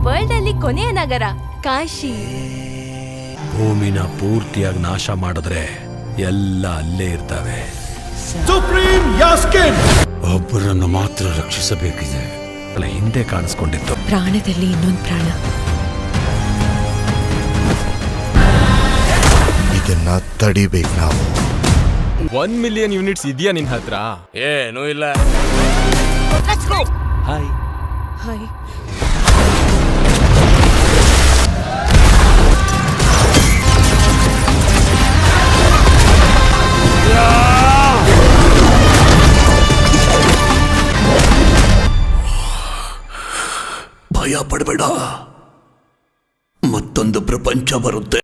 World ಅಲ್ಲಿ ಕೊನೆಯ ನಗರ ಕಾಶಿ. ಭೂಮಿನ ಪೂರ್ತಿಯಾಗಿ ನಾಶ ಮಾಡಿದ್ರೆ ಎಲ್ಲ ಅಲ್ಲೇ ಇರ್ತವೆ. ಒಬ್ಬರನ್ನು ಮಾತ್ರ ರಕ್ಷಿಸಬೇಕಿದೆ. ಹಿಂದೆ ಕಾಣಿಸ್ಕೊಂಡಿತ್ತು. ಪ್ರಾಣದಲ್ಲಿ ಇನ್ನೊಂದು ಪ್ರಾಣ. ಇದನ್ನ ತಡಿಬೇಕು ನಾವು. 1 ಮಿಲಿಯನ್ ಯೂನಿಟ್ಸ್ ಇದೆಯಾ ನಿನ್ ಹತ್ರ? ಏನೂ ಇಲ್ಲ. Hi hi. ಭಯ ಪಡಬೇಡ, ಮತ್ತೊಂದು ಪ್ರಪಂಚ ಬರುತ್ತೆ.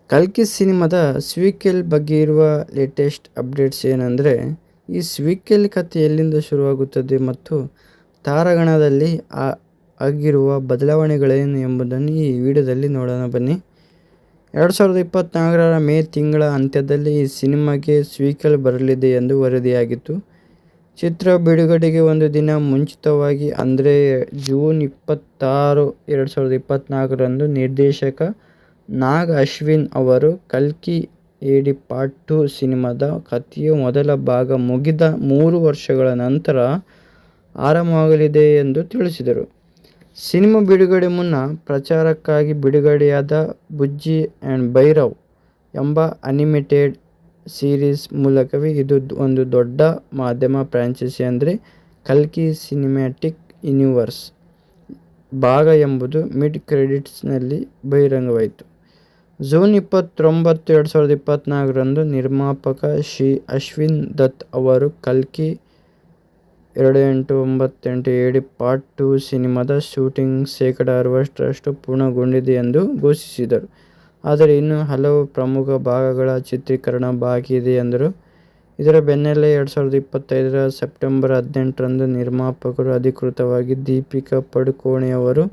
ಕಲ್ಕಿ ಸಿನಿಮಾದ ಸೀಕ್ವೆಲ್ ಬಗ್ಗೆ ಇರುವ ಲೇಟೆಸ್ಟ್ ಅಪ್ಡೇಟ್ಸ್ ಏನಂದರೆ, ಈ ಸೀಕ್ವೆಲ್ ಕಥೆ ಎಲ್ಲಿಂದ ಶುರುವಾಗುತ್ತದೆ ಮತ್ತು ತಾರಾಗಣದಲ್ಲಿ ಆಗಿರುವ ಬದಲಾವಣೆಗಳೇನು ಎಂಬುದನ್ನು ಈ ವಿಡಿಯೋದಲ್ಲಿ ನೋಡೋಣ ಬನ್ನಿ. 2024 ಮೇ ತಿಂಗಳ ಅಂತ್ಯದಲ್ಲಿ ಈ ಸಿನಿಮಾಗೆ ಸೀಕ್ವೆಲ್ ಬರಲಿದೆ ಎಂದು ವರದಿಯಾಗಿತ್ತು. ಚಿತ್ರ ಬಿಡುಗಡೆಗೆ ಒಂದು ದಿನ ಮುಂಚಿತವಾಗಿ ಅಂದರೆ ಜೂನ್ 26, 2024ರಂದು ನಿರ್ದೇಶಕ ನಾಗ್ ಅಶ್ವಿನ್ ಅವರು ಕಲ್ಕಿ ಎಡಿ ಪಾರ್ಟ್ 2 ಸಿನಿಮಾದ ಕಥೆಯ ಮೊದಲ ಭಾಗ ಮುಗಿದ 3 ವರ್ಷಗಳ ನಂತರ ಆರಂಭವಾಗಲಿದೆ ಎಂದು ತಿಳಿಸಿದರು. ಸಿನಿಮಾ ಬಿಡುಗಡೆ ಮುನ್ನ ಪ್ರಚಾರಕ್ಕಾಗಿ ಬಿಡುಗಡೆಯಾದ ಬುಜ್ಜಿ ಆ್ಯಂಡ್ ಭೈರವ್ ಎಂಬ ಅನಿಮೇಟೆಡ್ ಸೀರೀಸ್ ಮೂಲಕವೇ ಇದು ಒಂದು ದೊಡ್ಡ ಮಾಧ್ಯಮ ಫ್ರಾಂಚೈಸಿ ಅಂದರೆ ಕಲ್ಕಿ ಸಿನಿಮ್ಯಾಟಿಕ್ ಯೂನಿವರ್ಸ್ ಭಾಗ ಎಂಬುದು ಮಿಡ್ ಕ್ರೆಡಿಟ್ಸ್ನಲ್ಲಿ ಬಹಿರಂಗವಾಯಿತು. ಜೂನ್ 29, 2024ರಂದು ನಿರ್ಮಾಪಕ ಶ್ರೀ ಅಶ್ವಿನ್ ದತ್ ಅವರು ಕಲ್ಕಿ 2898 ಎಡಿ ಪಾರ್ಟ್ 2 ಸಿನಿಮಾದ ಶೂಟಿಂಗ್ 60% ಪೂರ್ಣಗೊಂಡಿದೆ ಎಂದು ಘೋಷಿಸಿದರು. ಆದರೆ ಇನ್ನೂ ಹಲವು ಪ್ರಮುಖ ಭಾಗಗಳ ಚಿತ್ರೀಕರಣ ಬಾಕಿ ಇದೆ ಎಂದರು. ಇದರ ಬೆನ್ನಲ್ಲೇ 2025 ಸೆಪ್ಟೆಂಬರ್ 18ರಂದು ನಿರ್ಮಾಪಕರು ಅಧಿಕೃತವಾಗಿ ದೀಪಿಕಾ ಪಡುಕೋಣೆಯವರು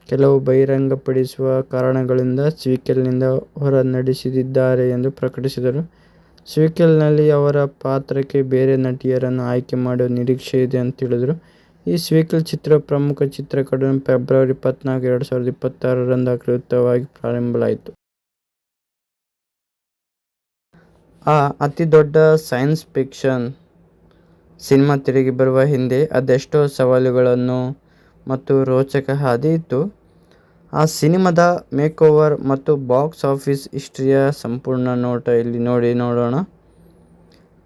ಕೆಲವು ಬಹಿರಂಗಪಡಿಸುವ ಕಾರಣಗಳಿಂದ ಸೀಕ್ವೆಲ್ನಿಂದ ಹೊರನಡೆದಿದ್ದಾರೆ ಎಂದು ಪ್ರಕಟಿಸಿದರು. ಸೀಕ್ವೆಲ್ನಲ್ಲಿ ಅವರ ಪಾತ್ರಕ್ಕೆ ಬೇರೆ ನಟಿಯರನ್ನು ಆಯ್ಕೆ ಮಾಡುವ ನಿರೀಕ್ಷೆ ಇದೆ ಅಂತ ಹೇಳಿದರು. ಈ ಸೀಕ್ವೆಲ್ ಚಿತ್ರ ಪ್ರಮುಖ ಚಿತ್ರೀಕರಣ ಫೆಬ್ರವರಿ 14, 2026ರಂದು ಅಧಿಕೃತವಾಗಿ ಪ್ರಾರಂಭವಾಯಿತು. ಅತಿ ದೊಡ್ಡ ಸೈನ್ಸ್ ಫಿಕ್ಷನ್ ಸಿನಿಮಾ ತೆರೆಗೆ ಬರುವ ಹಿಂದೆ ಅದೆಷ್ಟೋ ಸವಾಲುಗಳನ್ನು ಮತ್ತು ರೋಚಕ ಹಾದಿ ಇತ್ತು. ಆ ಸಿನಿಮಾದ ಮೇಕ್ಓವರ್ ಮತ್ತು ಬಾಕ್ಸ್ ಆಫೀಸ್ ಹಿಸ್ಟರಿಯ ಸಂಪೂರ್ಣ ನೋಟ ಇಲ್ಲಿ ನೋಡೋಣ.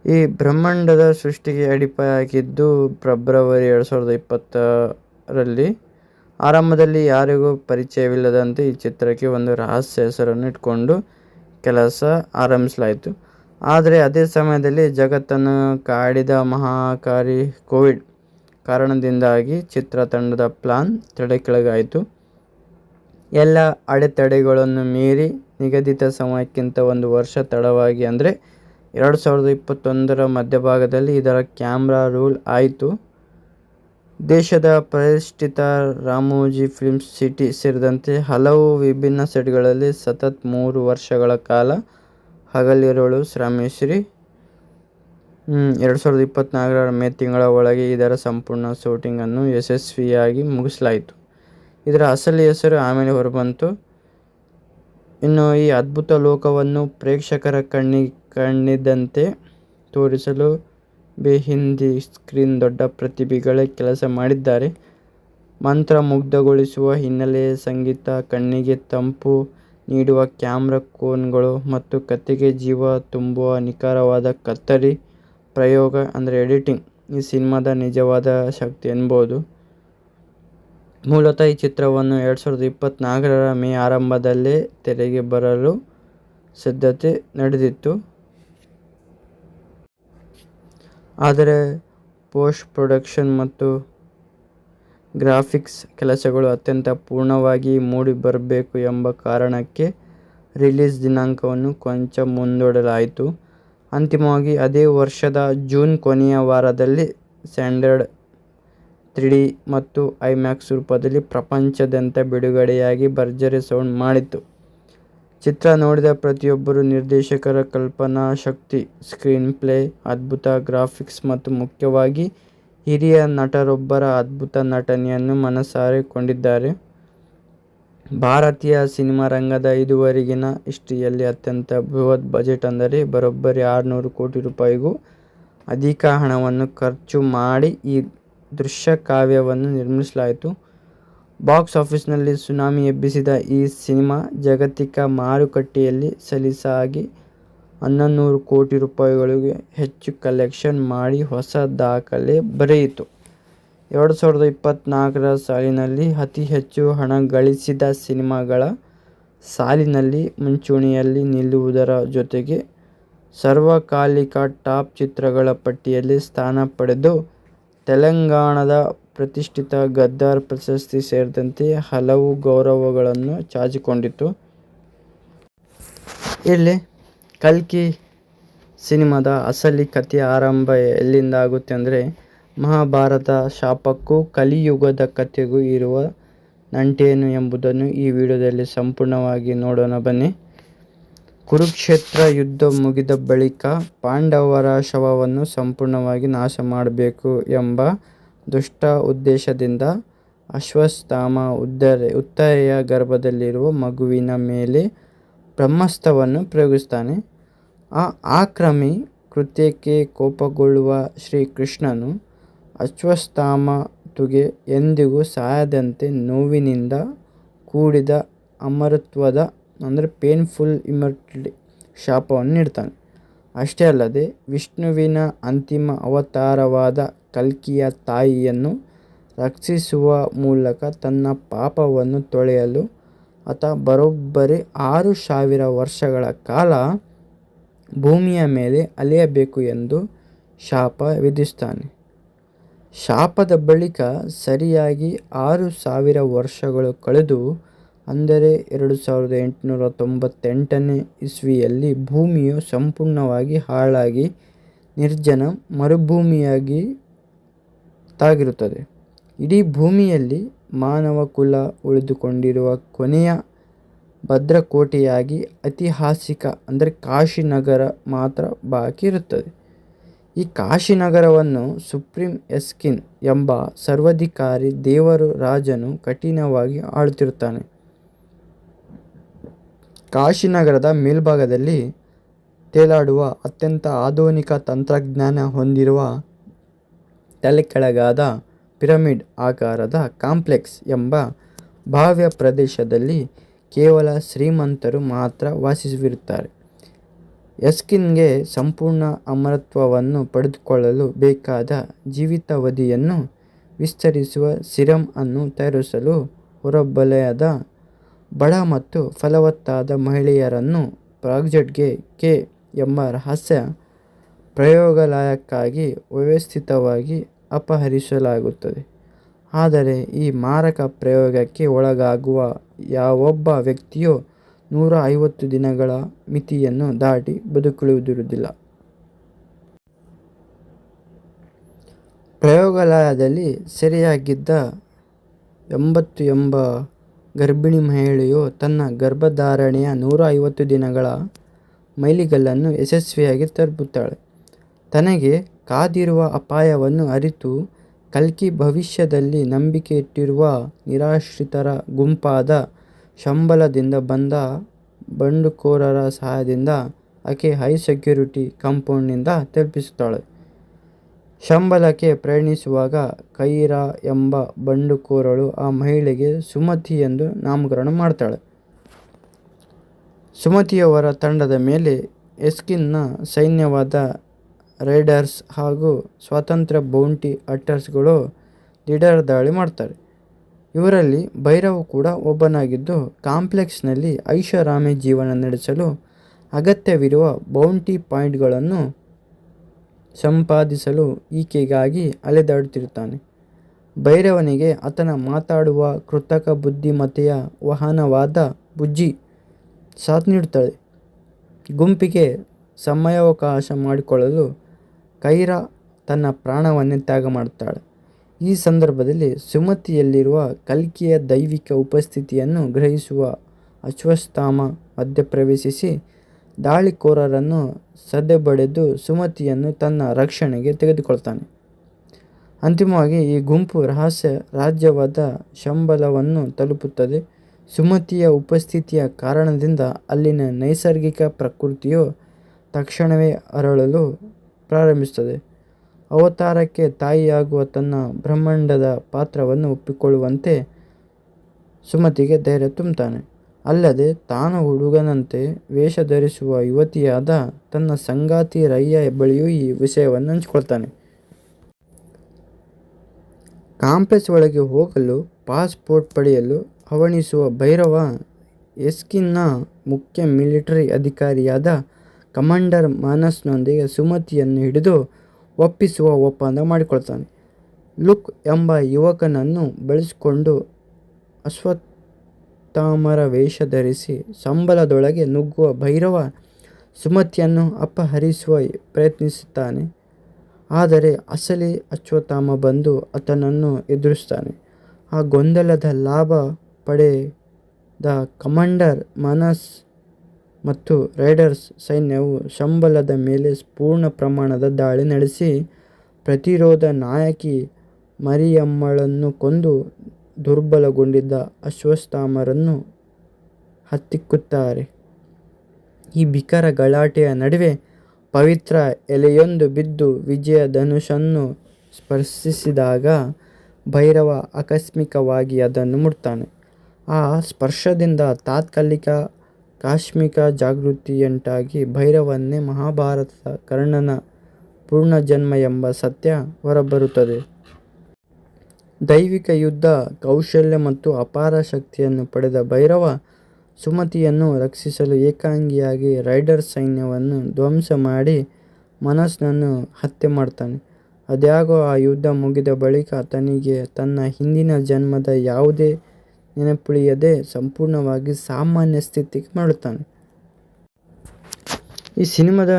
ಈ ಬ್ರಹ್ಮಾಂಡದ ಸೃಷ್ಟಿಗೆ ಅಡಿಪಾಯ ಹಾಕಿದ್ದು ಫೆಬ್ರವರಿ 2020ರಲ್ಲಿ. ಆರಂಭದಲ್ಲಿ ಯಾರಿಗೂ ಪರಿಚಯವಿಲ್ಲದಂತೆ ಈ ಚಿತ್ರಕ್ಕೆ ಒಂದು ರಹಸ್ಯ ಹೆಸರನ್ನು ಇಟ್ಕೊಂಡು ಕೆಲಸ ಆರಂಭಿಸಲಾಯಿತು. ಆದರೆ ಅದೇ ಸಮಯದಲ್ಲಿ ಜಗತ್ತನ್ನು ಕಾಡಿದ ಮಹಾಕಾರಿ ಕೋವಿಡ್ ಕಾರಣದಿಂದಾಗಿ ಚಿತ್ರತಂಡದ ಪ್ಲಾನ್ ತಡೆಕೆಳಗಾಯಿತು. ಎಲ್ಲ ಅಡೆತಡೆಗಳನ್ನು ಮೀರಿ ನಿಗದಿತ ಸಮಯಕ್ಕಿಂತ 1 ವರ್ಷ ತಡವಾಗಿ ಅಂದರೆ 2021ರ ಮಧ್ಯಭಾಗದಲ್ಲಿ ಇದರ ಕ್ಯಾಮ್ರಾ ರೋಲ್ ಆಯಿತು. ದೇಶದ ಪ್ರತಿಷ್ಠಿತ ರಾಮೋಜಿ ಫಿಲ್ಮ್ ಸಿಟಿ ಸೇರಿದಂತೆ ಹಲವು ವಿಭಿನ್ನ ಸೆಟ್ಗಳಲ್ಲಿ ಸತತ 3 ವರ್ಷಗಳ ಕಾಲ ಹಗಲಿರುಳು ಶ್ರಮಿಸಿ 2024ರ ಮೇ ತಿಂಗಳ ಒಳಗೆ ಇದರ ಸಂಪೂರ್ಣ ಶೂಟಿಂಗನ್ನು ಯಶಸ್ವಿಯಾಗಿ ಮುಗಿಸಲಾಯಿತು. ಇದರ ಅಸಲಿ ಹೆಸರು ಆಮೇಲೆ ಹೊರಬಂತು. ಇನ್ನು ಈ ಅದ್ಭುತ ಲೋಕವನ್ನು ಪ್ರೇಕ್ಷಕರ ಕಣ್ಣಿದಂತೆ ತೋರಿಸಲು ಬೇಹಿಂದಿ ಸ್ಕ್ರೀನ್ ದೊಡ್ಡ ಪ್ರತಿಭೆಗಳೇ ಕೆಲಸ ಮಾಡಿದ್ದಾರೆ. ಮಂತ್ರಮುಗ್ಧಗೊಳಿಸುವ ಹಿನ್ನೆಲೆ ಸಂಗೀತ, ಕಣ್ಣಿಗೆ ತಂಪು ನೀಡುವ ಕ್ಯಾಮ್ರಾ ಕೋನ್ಗಳು ಮತ್ತು ಕಥೆಗೆ ಜೀವ ತುಂಬುವ ನಿಖರವಾದ ಕತ್ತರಿ ಪ್ರಯೋಗ ಅಂದರೆ ಎಡಿಟಿಂಗ್ ಈ ಸಿನಿಮಾದ ನಿಜವಾದ ಶಕ್ತಿ ಎನ್ನಬಹುದು. ಮೂಲತಃ ಈ ಚಿತ್ರವನ್ನು 2024ರ ಮೇ ಆರಂಭದಲ್ಲೇ ತೆರೆಗೆ ಬರಲು ಸಿದ್ಧತೆ ನಡೆದಿತ್ತು. ಆದರೆ ಪೋಸ್ಟ್ ಪ್ರೊಡಕ್ಷನ್ ಮತ್ತು ಗ್ರಾಫಿಕ್ಸ್ ಕೆಲಸಗಳು ಅತ್ಯಂತ ಪೂರ್ಣವಾಗಿ ಮೂಡಿ ಬರಬೇಕು ಎಂಬ ಕಾರಣಕ್ಕೆ ರಿಲೀಸ್ ದಿನಾಂಕವನ್ನು ಕೊಂಚ ಮುಂದೂಡಲಾಯಿತು. ಅಂತಿಮವಾಗಿ ಅದೇ ವರ್ಷದ ಜೂನ್ ಕೊನೆಯ ವಾರದಲ್ಲಿ ಸ್ಟ್ಯಾಂಡರ್ಡ್ 3D ಮತ್ತು ಐಮ್ಯಾಕ್ಸ್ ರೂಪದಲ್ಲಿ ಪ್ರಪಂಚದಾದ್ಯಂತ ಬಿಡುಗಡೆಯಾಗಿ ಭರ್ಜರಿ ಸೌಂಡ್ ಮಾಡಿತು. ಚಿತ್ರ ನೋಡಿದ ಪ್ರತಿಯೊಬ್ಬರೂ ನಿರ್ದೇಶಕರ ಕಲ್ಪನಾ ಶಕ್ತಿ, ಸ್ಕ್ರೀನ್ ಪ್ಲೇ, ಅದ್ಭುತ ಗ್ರಾಫಿಕ್ಸ್ ಮತ್ತು ಮುಖ್ಯವಾಗಿ ಹಿರಿಯ ನಟರೊಬ್ಬರ ಅದ್ಭುತ ನಟನೆಯನ್ನು ಮನಸಾರೆ ಕೊಂಡಿದ್ದಾರೆ. ಭಾರತೀಯ ಸಿನಿಮಾ ರಂಗದ ಇದುವರೆಗಿನ ಹಿಸ್ಟರಿಯಲ್ಲಿ ಅತ್ಯಂತ ಬೃಹತ್ ಬಜೆಟ್ ಅಂದರೆ ಬರೋಬ್ಬರಿ 600 ಕೋಟಿ ರೂಪಾಯಿಗೂ ಅಧಿಕ ಹಣವನ್ನು ಖರ್ಚು ಮಾಡಿ ಈ ದೃಶ್ಯ ಕಾವ್ಯವನ್ನು ನಿರ್ಮಿಸಲಾಯಿತು. ಬಾಕ್ಸ್ ಆಫೀಸ್ನಲ್ಲಿ ಸುನಾಮಿ ಎಬ್ಬಿಸಿದ ಈ ಸಿನಿಮಾ ಜಾಗತಿಕ ಮಾರುಕಟ್ಟೆಯಲ್ಲಿ ಸಲೀಸಾಗಿ 1100 ಕೋಟಿ ರೂಪಾಯಿಗಳಿಗೂ ಹೆಚ್ಚು ಕಲೆಕ್ಷನ್ ಮಾಡಿ ಹೊಸ ದಾಖಲೆ ಬರೆಯಿತು. 2024ರ ಸಾಲಿನಲ್ಲಿ ಅತಿ ಹೆಚ್ಚು ಹಣ ಗಳಿಸಿದ ಸಿನಿಮಾಗಳ ಸಾಲಿನಲ್ಲಿ ಮುಂಚೂಣಿಯಲ್ಲಿ ನಿಲ್ಲುವುದರ ಜೊತೆಗೆ ಸಾರ್ವಕಾಲಿಕ ಟಾಪ್ ಚಿತ್ರಗಳ ಪಟ್ಟಿಯಲ್ಲಿ ಸ್ಥಾನ ಪಡೆದು ತೆಲಂಗಾಣದ ಪ್ರತಿಷ್ಠಿತ ಗದ್ದರ್ ಪ್ರಶಸ್ತಿ ಸೇರಿದಂತೆ ಹಲವು ಗೌರವಗಳನ್ನು ಚಾಚಿಕೊಂಡಿತು. ಇಲ್ಲಿ ಕಲ್ಕಿ ಸಿನಿಮಾದ ಅಸಲಿ ಕಥೆಯ ಆರಂಭ ಎಲ್ಲಿಂದ ಆಗುತ್ತೆ ಅಂದರೆ ಮಹಾಭಾರತ ಶಾಪಕ್ಕೂ ಕಲಿಯುಗದ ಕಥೆಗೂ ಇರುವ ನಂಟೇನು ಎಂಬುದನ್ನು ಈ ವಿಡಿಯೋದಲ್ಲಿ ಸಂಪೂರ್ಣವಾಗಿ ನೋಡೋಣ ಬನ್ನಿ. ಕುರುಕ್ಷೇತ್ರ ಯುದ್ಧ ಮುಗಿದ ಬಳಿಕ ಪಾಂಡವರ ಶವವನ್ನು ಸಂಪೂರ್ಣವಾಗಿ ನಾಶ ಮಾಡಬೇಕು ಎಂಬ ದುಷ್ಟ ಉದ್ದೇಶದಿಂದ ಅಶ್ವತ್ಥಾಮ ಉತ್ತರೆಯ ಗರ್ಭದಲ್ಲಿರುವ ಮಗುವಿನ ಮೇಲೆ ಬ್ರಹ್ಮಾಸ್ತ್ರವನ್ನು ಪ್ರಯೋಗಿಸ್ತಾನೆ. ಆ ಆಕ್ರಮಿ ಕೃತ್ಯಕ್ಕೆ ಕೋಪಗೊಳ್ಳುವ ಶ್ರೀಕೃಷ್ಣನು ಅಶ್ವತ್ಥಾಮನಿಗೆ ಎಂದಿಗೂ ಸಾಯದಂತೆ ನೋವಿನಿಂದ ಕೂಡಿದ ಅಮರತ್ವದ ಪೇನ್ಫುಲ್ ಇಮ್ಮರ್ಟಲಿಟಿ ಶಾಪವನ್ನು ನೀಡ್ತಾನೆ. ಅಷ್ಟೇ ಅಲ್ಲದೆ ವಿಷ್ಣುವಿನ ಅಂತಿಮ ಅವತಾರವಾದ ಕಲ್ಕಿಯ ತಾಯಿಯನ್ನು ರಕ್ಷಿಸುವ ಮೂಲಕ ತನ್ನ ಪಾಪವನ್ನು ತೊಳೆಯಲು ಆತ ಬರೋಬ್ಬರಿ 6,000 ವರ್ಷಗಳ ಕಾಲ ಭೂಮಿಯ ಮೇಲೆ ಅಲೆಯಬೇಕು ಎಂದು ಶಾಪ ವಿಧಿಸ್ತಾನೆ. ಶಾಪದ ಬಳಿಕ ಸರಿಯಾಗಿ 6,000 ವರ್ಷಗಳು ಕಳೆದು ಅಂದರೆ 2898 ಇಸ್ವಿಯಲ್ಲಿ ಭೂಮಿಯು ಸಂಪೂರ್ಣವಾಗಿ ಹಾಳಾಗಿ ನಿರ್ಜನ ಮರುಭೂಮಿಯಾಗಿ ತಾಗಿರುತ್ತದೆ. ಇಡೀ ಭೂಮಿಯಲ್ಲಿ ಮಾನವ ಕುಲ ಉಳಿದುಕೊಂಡಿರುವ ಕೊನೆಯ ಭದ್ರಕೋಟೆಯಾಗಿ ಐತಿಹಾಸಿಕ ಕಾಶಿನಗರ ಮಾತ್ರ ಬಾಕಿ ಇರುತ್ತದೆ. ಈ ಕಾಶಿನಗರವನ್ನು ಸುಪ್ರೀಂ ಎಸ್ಕಿನ್ ಎಂಬ ಸರ್ವಾಧಿಕಾರಿ ದೇವರು ರಾಜನು ಕಠಿಣವಾಗಿ ಆಳುತ್ತಿರುತ್ತಾನೆ. ಕಾಶಿನಗರದ ಮೇಲ್ಭಾಗದಲ್ಲಿ ತೇಲಾಡುವ ಅತ್ಯಂತ ಆಧುನಿಕ ತಂತ್ರಜ್ಞಾನ ಹೊಂದಿರುವ ತಲೆಕೆಳಗಾದ ಪಿರಮಿಡ್ ಆಕಾರದ ಕಾಂಪ್ಲೆಕ್ಸ್ ಎಂಬ ಭವ್ಯ ಪ್ರದೇಶದಲ್ಲಿ ಕೇವಲ ಶ್ರೀಮಂತರು ಮಾತ್ರ ವಾಸವಿರುತ್ತಾರೆ. ಎಸ್ಕಿನ್ಗೆ ಸಂಪೂರ್ಣ ಅಮರತ್ವವನ್ನು ಪಡೆದುಕೊಳ್ಳಲು ಬೇಕಾದ ಜೀವಿತಾವಧಿಯನ್ನು ವಿಸ್ತರಿಸುವ ಸಿರಮ್ ಅನ್ನು ತಯಾರಿಸಲು ಹೊರವಲಯದ ಬಡ ಮತ್ತು ಫಲವತ್ತಾದ ಮಹಿಳೆಯರನ್ನು ಪ್ರಾಜೆಕ್ಟ್ ಕೆ ಎಂಬ ರಹಸ್ಯ ಪ್ರಯೋಗಾಲಯಕ್ಕಾಗಿ ವ್ಯವಸ್ಥಿತವಾಗಿ ಅಪಹರಿಸಲಾಗುತ್ತದೆ. ಆದರೆ ಈ ಮಾರಕ ಪ್ರಯೋಗಕ್ಕೆ ಒಳಗಾಗುವ ಯಾವೊಬ್ಬ ವ್ಯಕ್ತಿಯೂ 150 ದಿನಗಳ ಮಿತಿಯನ್ನು ದಾಟಿ ಬದುಕುಳಿದಿರುವುದಿಲ್ಲ. ಪ್ರಯೋಗಾಲಯದಲ್ಲಿ ಸೆರೆಯಾಗಿದ್ದ 80 ಎಂಬ ಗರ್ಭಿಣಿ ಮಹಿಳೆಯು ತನ್ನ ಗರ್ಭಧಾರಣೆಯ 150 ದಿನಗಳ ಮೈಲಿಗಲ್ಲನ್ನು ಯಶಸ್ವಿಯಾಗಿ ತಲುಪುತ್ತಾಳೆ. ತನಗೆ ಕಾದಿರುವ ಅಪಾಯವನ್ನು ಅರಿತು ಕಲ್ಕಿ ಭವಿಷ್ಯದಲ್ಲಿ ನಂಬಿಕೆ ಇಟ್ಟಿರುವ ನಿರಾಶ್ರಿತರ ಗುಂಪಾದ ಶಂಬಲದಿಂದ ಬಂದ ಬಂಡುಕೋರರ ಸಹಾಯದಿಂದ ಆಕೆ ಹೈ ಸೆಕ್ಯೂರಿಟಿ ಕಾಂಪೌಂಡ್ನಿಂದ ತಪ್ಪಿಸುತ್ತಾಳೆ. ಶಂಬಲಕ್ಕೆ ಪ್ರಯಾಣಿಸುವಾಗ ಕೈರಾ ಎಂಬ ಬಂಡುಕೋರಳು ಆ ಮಹಿಳೆಗೆ ಸುಮತಿ ಎಂದು ನಾಮಕರಣ ಮಾಡ್ತಾಳೆ. ಸುಮತಿಯವರ ತಂಡದ ಮೇಲೆ ಎಸ್ಕಿನ್ನ ಸೈನ್ಯವಾದ ರೈಡರ್ಸ್ ಹಾಗೂ ಸ್ವತಂತ್ರ ಬೌಂಟಿ ಹಂಟರ್ಸ್ಗಳು ದಿಢೀರ್ ದಾಳಿ ಮಾಡ್ತಾರೆ. ಇವರಲ್ಲಿ ಭೈರವ್ ಕೂಡ ಒಬ್ಬನಾಗಿದ್ದು ಕಾಂಪ್ಲೆಕ್ಸ್ನಲ್ಲಿ ಐಷಾರಾಮಿ ಜೀವನ ನಡೆಸಲು ಅಗತ್ಯವಿರುವ ಬೌಂಟಿ ಪಾಯಿಂಟ್ಗಳನ್ನು ಸಂಪಾದಿಸಲು ಈಕೆಗಾಗಿ ಅಲೆದಾಡುತ್ತಿರುತ್ತಾನೆ. ಭೈರವನಿಗೆ ಆತನ ಮಾತಾಡುವ ಕೃತಕ ಬುದ್ಧಿಮತ್ತೆಯ ವಾಹನವಾದ ಬುಜ್ಜಿ ಸಾಥ್ ನೀಡುತ್ತಾಳೆ. ಗುಂಪಿಗೆ ಸಮಯಾವಕಾಶ ಮಾಡಿಕೊಳ್ಳಲು ಕೈರಾ ತನ್ನ ಪ್ರಾಣವನ್ನೇ ತ್ಯಾಗ ಮಾಡುತ್ತಾಳೆ. ಈ ಸಂದರ್ಭದಲ್ಲಿ ಸುಮತಿಯಲ್ಲಿರುವ ಕಲ್ಕಿಯ ದೈವಿಕ ಉಪಸ್ಥಿತಿಯನ್ನು ಗ್ರಹಿಸುವ ಅಶ್ವತ್ಥಾಮ ಮಧ್ಯಪ್ರವೇಶಿಸಿ ದಾಳಿಕೋರರನ್ನು ಸದೆಬಡೆದು ಸುಮತಿಯನ್ನು ತನ್ನ ರಕ್ಷಣೆಗೆ ತೆಗೆದುಕೊಳ್ತಾನೆ. ಅಂತಿಮವಾಗಿ ಈ ಗುಂಪು ರಹಸ್ಯ ರಾಜ್ಯವಾದ ಶಂಬಲವನ್ನು ತಲುಪುತ್ತದೆ. ಸುಮತಿಯ ಉಪಸ್ಥಿತಿಯ ಕಾರಣದಿಂದ ಅಲ್ಲಿನ ನೈಸರ್ಗಿಕ ಪ್ರಕೃತಿಯು ತಕ್ಷಣವೇ ಅರಳಲು ಪ್ರಾರಂಭಿಸುತ್ತದೆ. ಅವತಾರಕ್ಕೆ ತಾಯಿಯಾಗುವ ತನ್ನ ಬ್ರಹ್ಮಾಂಡದ ಪಾತ್ರವನ್ನು ಒಪ್ಪಿಕೊಳ್ಳುವಂತೆ ಸುಮತಿಗೆ ಧೈರ್ಯ ತುಂಬುತ್ತಾನೆ. ಅಲ್ಲದೆ ತಾನು ಹುಡುಗನಂತೆ ವೇಷ ಧರಿಸುವ ಯುವತಿಯಾದ ತನ್ನ ಸಂಗಾತಿ ರಯ್ಯ ಬಳಿಯೂ ಈ ವಿಷಯವನ್ನು ಹಂಚಿಕೊಳ್ತಾನೆ. ಕಾಂಪ್ಲೆಕ್ಸ್ ಒಳಗೆ ಹೋಗಲು ಪಾಸ್ಪೋರ್ಟ್ ಪಡೆಯಲು ಹವಣಿಸುವ ಭೈರವ ಎಸ್ಕಿನ್ನ ಮುಖ್ಯ ಮಿಲಿಟರಿ ಅಧಿಕಾರಿಯಾದ ಕಮಾಂಡರ್ ಮಾನಸ್ನೊಂದಿಗೆ ಸುಮತಿಯನ್ನು ಹಿಡಿದು ಒಪ್ಪಿಸುವ ಒಪ್ಪಂದ ಮಾಡಿಕೊಳ್ತಾನೆ. ಲುಕ್ ಎಂಬ ಯುವಕನನ್ನು ಬಳಸಿಕೊಂಡು ಅಶ್ವತ್ಥಾಮರ ವೇಷ ಧರಿಸಿ ಸಂಬಲದೊಳಗೆ ನುಗ್ಗುವ ಭೈರವ ಸುಮತಿಯನ್ನು ಅಪಹರಿಸುವ ಪ್ರಯತ್ನಿಸುತ್ತಾನೆ. ಆದರೆ ಅಸಲಿ ಅಶ್ವತ್ಥಾಮ ಬಂದು ಆತನನ್ನು ಎದುರಿಸ್ತಾನೆ. ಆ ಗೊಂದಲದ ಲಾಭ ಪಡೆದ ಕಮಾಂಡರ್ ಮಾನಸ್ ಮತ್ತು ರೈಡರ್ಸ್ ಸೈನ್ಯವು ಶಂಬಲದ ಮೇಲೆ ಪೂರ್ಣ ಪ್ರಮಾಣದ ದಾಳಿ ನಡೆಸಿ ಪ್ರತಿರೋಧ ನಾಯಕಿ ಮರಿಯಮ್ಮಳನ್ನು ಕೊಂದು ದುರ್ಬಲಗೊಂಡಿದ್ದ ಅಶ್ವತ್ಥಾಮರನ್ನು ಹತ್ತಿಕ್ಕುತ್ತಾರೆ. ಈ ಭೀಕರ ಗಲಾಟೆಯ ನಡುವೆ ಪವಿತ್ರ ಎಲೆಯೊಂದು ಬಿದ್ದು ವಿಜಯ ಧನುಷನ್ನು ಸ್ಪರ್ಶಿಸಿದಾಗ ಭೈರವ ಆಕಸ್ಮಿಕವಾಗಿ ಅದನ್ನು ಮುಟ್ತಾನೆ. ಆ ಸ್ಪರ್ಶದಿಂದ ತಾತ್ಕಾಲಿಕ ಕಾಸ್ಮಿಕ ಜಾಗೃತಿಯುಂಟಾಗಿ ಭೈರವನೇ ಮಹಾಭಾರತದ ಕರ್ಣನ ಪೂರ್ಣಜನ್ಮ ಎಂಬ ಸತ್ಯ ಹೊರಬರುತ್ತದೆ. ದೈವಿಕ ಯುದ್ಧ ಕೌಶಲ್ಯ ಮತ್ತು ಅಪಾರ ಶಕ್ತಿಯನ್ನು ಪಡೆದ ಭೈರವ ಸುಮತಿಯನ್ನು ರಕ್ಷಿಸಲು ಏಕಾಂಗಿಯಾಗಿ ರೈಡರ್ ಸೈನ್ಯವನ್ನು ಧ್ವಂಸ ಮಾಡಿ ಮನಸ್ಸನ್ನು ಹತ್ಯೆ ಮಾಡ್ತಾನೆ. ಆದಾಗ್ಯೂ ಆ ಯುದ್ಧ ಮುಗಿದ ಬಳಿಕ ಆತನಿಗೆ ತನ್ನ ಹಿಂದಿನ ಜನ್ಮದ ಯಾವುದೇ ನೆನಪುಳಿಯದೆ ಸಂಪೂರ್ಣವಾಗಿ ಸಾಮಾನ್ಯ ಸ್ಥಿತಿಗೆ ಮರಳುತ್ತಾನೆ. ಈ ಸಿನಿಮಾದ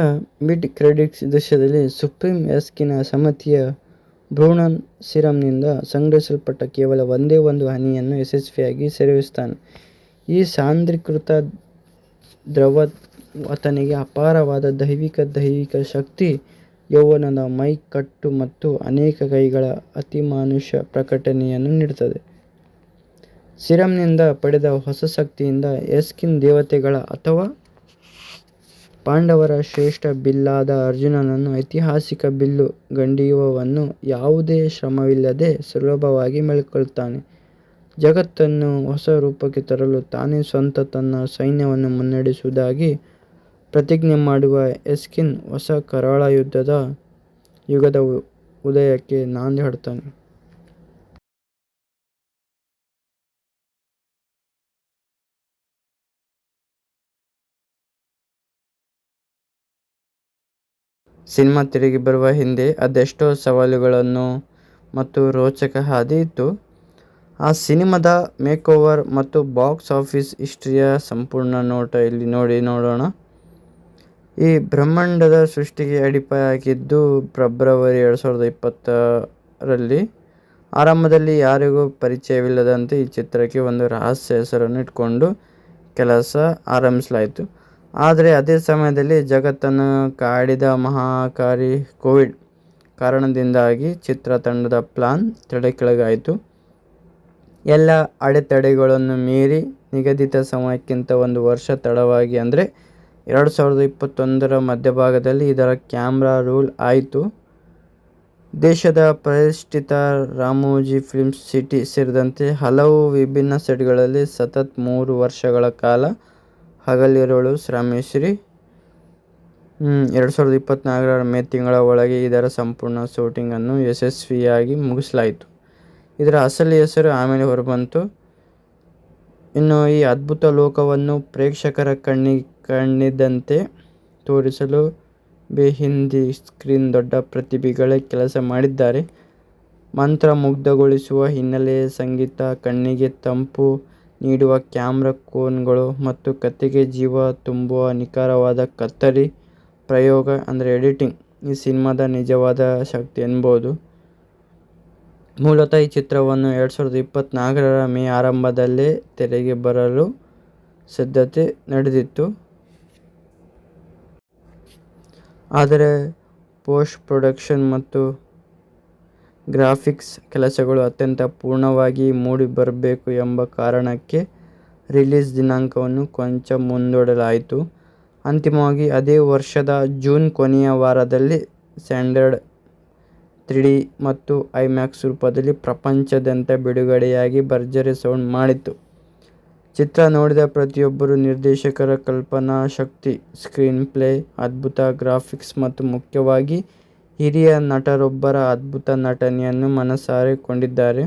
ಮಿಡ್ ಕ್ರೆಡಿಟ್ಸ್ ದೃಶ್ಯದಲ್ಲಿ ಸುಪ್ರೀಂ ಎಸ್ಕಿನ್ ಸಮತಿಯ ಭ್ರೂಣ ಸಿರಮ್ನಿಂದ ಸಂಗ್ರಹಿಸಲ್ಪಟ್ಟ ಕೇವಲ ಒಂದೇ ಒಂದು ಹನಿಯನ್ನು ಯಶಸ್ವಿಯಾಗಿ ಸೇವಿಸುತ್ತಾನೆ. ಈ ಸಾಂದ್ರೀಕೃತ ದ್ರವ ಆತನಿಗೆ ಅಪಾರವಾದ ದೈವಿಕ ಶಕ್ತಿ, ಯೌವನದ ಮೈಕಟ್ಟು ಮತ್ತು ಅನೇಕ ಕೈಗಳ ಅತಿಮಾನುಷ ಪ್ರಕಟಣೆಯನ್ನು ನೀಡುತ್ತದೆ. ಸಿರಮ್ನಿಂದ ಪಡೆದ ಹೊಸ ಶಕ್ತಿಯಿಂದ ಎಸ್ಕಿನ್ ದೇವತೆಗಳ ಅಥವಾ ಪಾಂಡವರ ಶ್ರೇಷ್ಠ ಬಿಲ್ಲಾದ ಅರ್ಜುನನನ್ನು ಐತಿಹಾಸಿಕ ಬಿಲ್ಲು ಗಂಡೀಯವನ್ನು ಯಾವುದೇ ಶ್ರಮವಿಲ್ಲದೆ ಸುಲಭವಾಗಿ ಮೆಲುಕೊಳ್ಳುತ್ತಾನೆ. ಜಗತ್ತನ್ನು ಹೊಸ ರೂಪಕ್ಕೆ ತರಲು ತಾನೇ ಸ್ವತಃ ತನ್ನ ಸೈನ್ಯವನ್ನು ಮುನ್ನಡೆಸುವುದಾಗಿ ಪ್ರತಿಜ್ಞೆ ಮಾಡುವ ಎಸ್ಕಿನ್ ಹೊಸ ಕರಾಳ ಯುಗದ ಉದಯಕ್ಕೆ ನಾಂದಿ ಹಾಡುತ್ತಾನೆ. ಸಿನಿಮಾ ತಿರುಗಿ ಬರುವ ಹಿಂದೆ ಅದೆಷ್ಟೋ ಸವಾಲುಗಳನ್ನು ಮತ್ತು ರೋಚಕ ಹಾದಿ ಇತ್ತು. ಆ ಸಿನಿಮಾದ ಮೇಕೋವರ್ ಮತ್ತು ಬಾಕ್ಸ್ ಆಫೀಸ್ ಹಿಸ್ಟ್ರಿಯ ಸಂಪೂರ್ಣ ನೋಟ ಇಲ್ಲಿ ನೋಡೋಣ. ಈ ಬ್ರಹ್ಮಾಂಡದ ಸೃಷ್ಟಿಗೆ ಅಡಿಪಾಯ ಹಾಕಿದ್ದು ಫೆಬ್ರವರಿ 2020ರಲ್ಲಿ. ಆರಂಭದಲ್ಲಿ ಯಾರಿಗೂ ಪರಿಚಯವಿಲ್ಲದಂತೆ ಈ ಚಿತ್ರಕ್ಕೆ ಒಂದು ರಹಸ್ಯ ಹೆಸರನ್ನು ಇಟ್ಕೊಂಡು ಕೆಲಸ ಆರಂಭಿಸಲಾಯಿತು. ಆದರೆ ಅದೇ ಸಮಯದಲ್ಲಿ ಜಗತ್ತನ್ನು ಕಾಡಿದ ಮಹಾಕಾರಿ ಕೋವಿಡ್ ಕಾರಣದಿಂದಾಗಿ ಚಿತ್ರತಂಡದ ಪ್ಲಾನ್ ತಡೆಕೆಳಗಾಯಿತು. ಎಲ್ಲ ಅಡೆತಡೆಗಳನ್ನು ಮೀರಿ ನಿಗದಿತ ಸಮಯಕ್ಕಿಂತ ಒಂದು ವರ್ಷ ತಡವಾಗಿ ಅಂದರೆ 2021ರ ಮಧ್ಯಭಾಗದಲ್ಲಿ ಇದರ ಕ್ಯಾಮ್ರಾ ರೋಲ್ ಆಯಿತು. ದೇಶದ ಪ್ರತಿಷ್ಠಿತ ರಾಮೋಜಿ ಫಿಲ್ಮ್ ಸಿಟಿ ಸೇರಿದಂತೆ ಹಲವು ವಿಭಿನ್ನ ಸೆಟ್ಗಳಲ್ಲಿ ಸತತ 3 ವರ್ಷಗಳ ಕಾಲ ಹಗಲಿರುಳು ಶ್ರಮಿಸಿ 2024ರ ಮೇ ತಿಂಗಳ ಒಳಗೆ ಇದರ ಸಂಪೂರ್ಣ ಶೂಟಿಂಗನ್ನು ಯಶಸ್ವಿಯಾಗಿ ಮುಗಿಸಲಾಯಿತು. ಇದರ ಅಸಲಿ ಹೆಸರು ಆಮೇಲೆ ಹೊರಬಂತು. ಇನ್ನು ಈ ಅದ್ಭುತ ಲೋಕವನ್ನು ಪ್ರೇಕ್ಷಕರ ಕಣ್ಣಿದ್ದಂತೆ ತೋರಿಸಲು ಹಿಂದಿ ಸ್ಕ್ರೀನ್ ದೊಡ್ಡ ಪ್ರತಿಭೆಗಳೇ ಕೆಲಸ ಮಾಡಿದ್ದಾರೆ. ಮಂತ್ರಮುಗ್ಧಗೊಳಿಸುವ ಹಿನ್ನೆಲೆ ಸಂಗೀತ, ಕಣ್ಣಿಗೆ ತಂಪು ನೀಡುವ ಕ್ಯಾಮ್ರಾ ಕೋನ್ಗಳು ಮತ್ತು ಕಥೆಗೆ ಜೀವ ತುಂಬುವ ನಿಖರವಾದ ಕತ್ತರಿ ಪ್ರಯೋಗ ಅಂದರೆ ಎಡಿಟಿಂಗ್ ಈ ಸಿನಿಮಾದ ನಿಜವಾದ ಶಕ್ತಿ ಎನ್ಬೋದು. ಮೂಲತಃ ಈ ಚಿತ್ರವನ್ನು 2024ರ ಮೇ ಆರಂಭದಲ್ಲೇ ತೆರೆಗೆ ಬರಲು ಸಿದ್ಧತೆ ನಡೆದಿತ್ತು. ಆದರೆ ಪೋಸ್ಟ್ ಪ್ರೊಡಕ್ಷನ್ ಮತ್ತು ಗ್ರಾಫಿಕ್ಸ್ ಕೆಲಸಗಳು ಅತ್ಯಂತ ಪೂರ್ಣವಾಗಿ ಮೂಡಿ ಬರಬೇಕು ಎಂಬ ಕಾರಣಕ್ಕೆ ರಿಲೀಸ್ ದಿನಾಂಕವನ್ನು ಕೊಂಚ ಮುಂದೂಡಲಾಯಿತು. ಅಂತಿಮವಾಗಿ ಅದೇ ವರ್ಷದ ಜೂನ್ ಕೊನೆಯ ವಾರದಲ್ಲಿ ಸ್ಟ್ಯಾಂಡರ್ಡ್ 3D ಮತ್ತು ಐಮ್ಯಾಕ್ಸ್ ರೂಪದಲ್ಲಿ ಪ್ರಪಂಚದಾದ್ಯಂತ ಬಿಡುಗಡೆಯಾಗಿ ಭರ್ಜರಿ ಸೌಂಡ್ ಮಾಡಿತು. ಚಿತ್ರ ನೋಡಿದ ಪ್ರತಿಯೊಬ್ಬರು ನಿರ್ದೇಶಕರ ಕಲ್ಪನಾ ಶಕ್ತಿ, ಸ್ಕ್ರೀನ್ ಪ್ಲೇ, ಅದ್ಭುತ ಗ್ರಾಫಿಕ್ಸ್ ಮತ್ತು ಮುಖ್ಯವಾಗಿ ಹಿರಿಯ ನಟರೊಬ್ಬರ ಅದ್ಭುತ ನಟನೆಯನ್ನು ಮನಸಾರೆ ಕೊಂಡಿದ್ದಾರೆ.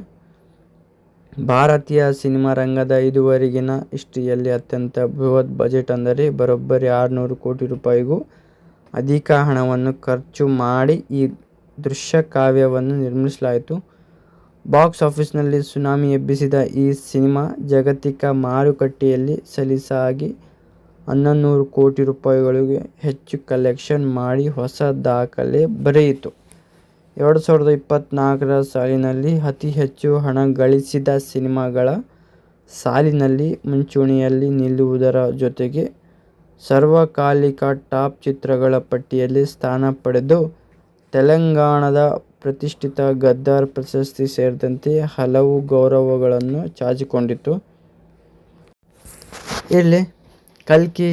ಭಾರತೀಯ ಸಿನಿಮಾ ರಂಗದ ಇದುವರೆಗಿನ ಹಿಸ್ಟ್ರಿಯಲ್ಲಿ ಅತ್ಯಂತ ಬೃಹತ್ ಬಜೆಟ್ ಅಂದರೆ ಬರೋಬ್ಬರಿ 600 ಕೋಟಿ ರೂಪಾಯಿಗೂ ಅಧಿಕ ಹಣವನ್ನು ಖರ್ಚು ಮಾಡಿ ಈ ದೃಶ್ಯ ಕಾವ್ಯವನ್ನು ನಿರ್ಮಿಸಲಾಯಿತು. ಬಾಕ್ಸ್ ಆಫೀಸ್ನಲ್ಲಿ ಸುನಾಮಿ ಎಬ್ಬಿಸಿದ ಈ ಸಿನಿಮಾ ಜಾಗತಿಕ ಮಾರುಕಟ್ಟೆಯಲ್ಲಿ ಸಲೀಸಾಗಿ 1100 ಕೋಟಿ ರೂಪಾಯಿಗಳಿಗೂ ಹೆಚ್ಚು ಕಲೆಕ್ಷನ್ ಮಾಡಿ ಹೊಸ ದಾಖಲೆ ಬರೆಯಿತು. 2024ರ ಸಾಲಿನಲ್ಲಿ ಅತಿ ಹೆಚ್ಚು ಹಣ ಗಳಿಸಿದ ಸಿನಿಮಾಗಳ ಸಾಲಿನಲ್ಲಿ ಮುಂಚೂಣಿಯಲ್ಲಿ ನಿಲ್ಲುವುದರ ಜೊತೆಗೆ ಸಾರ್ವಕಾಲಿಕ ಟಾಪ್ ಚಿತ್ರಗಳ ಪಟ್ಟಿಯಲ್ಲಿ ಸ್ಥಾನ ಪಡೆದು ತೆಲಂಗಾಣದ ಪ್ರತಿಷ್ಠಿತ ಗದ್ದರ್ ಪ್ರಶಸ್ತಿ ಸೇರಿದಂತೆ ಹಲವು ಗೌರವಗಳನ್ನು ಚಾಚಿಕೊಂಡಿತು. ಇಲ್ಲಿ ಕಲ್ಕಿ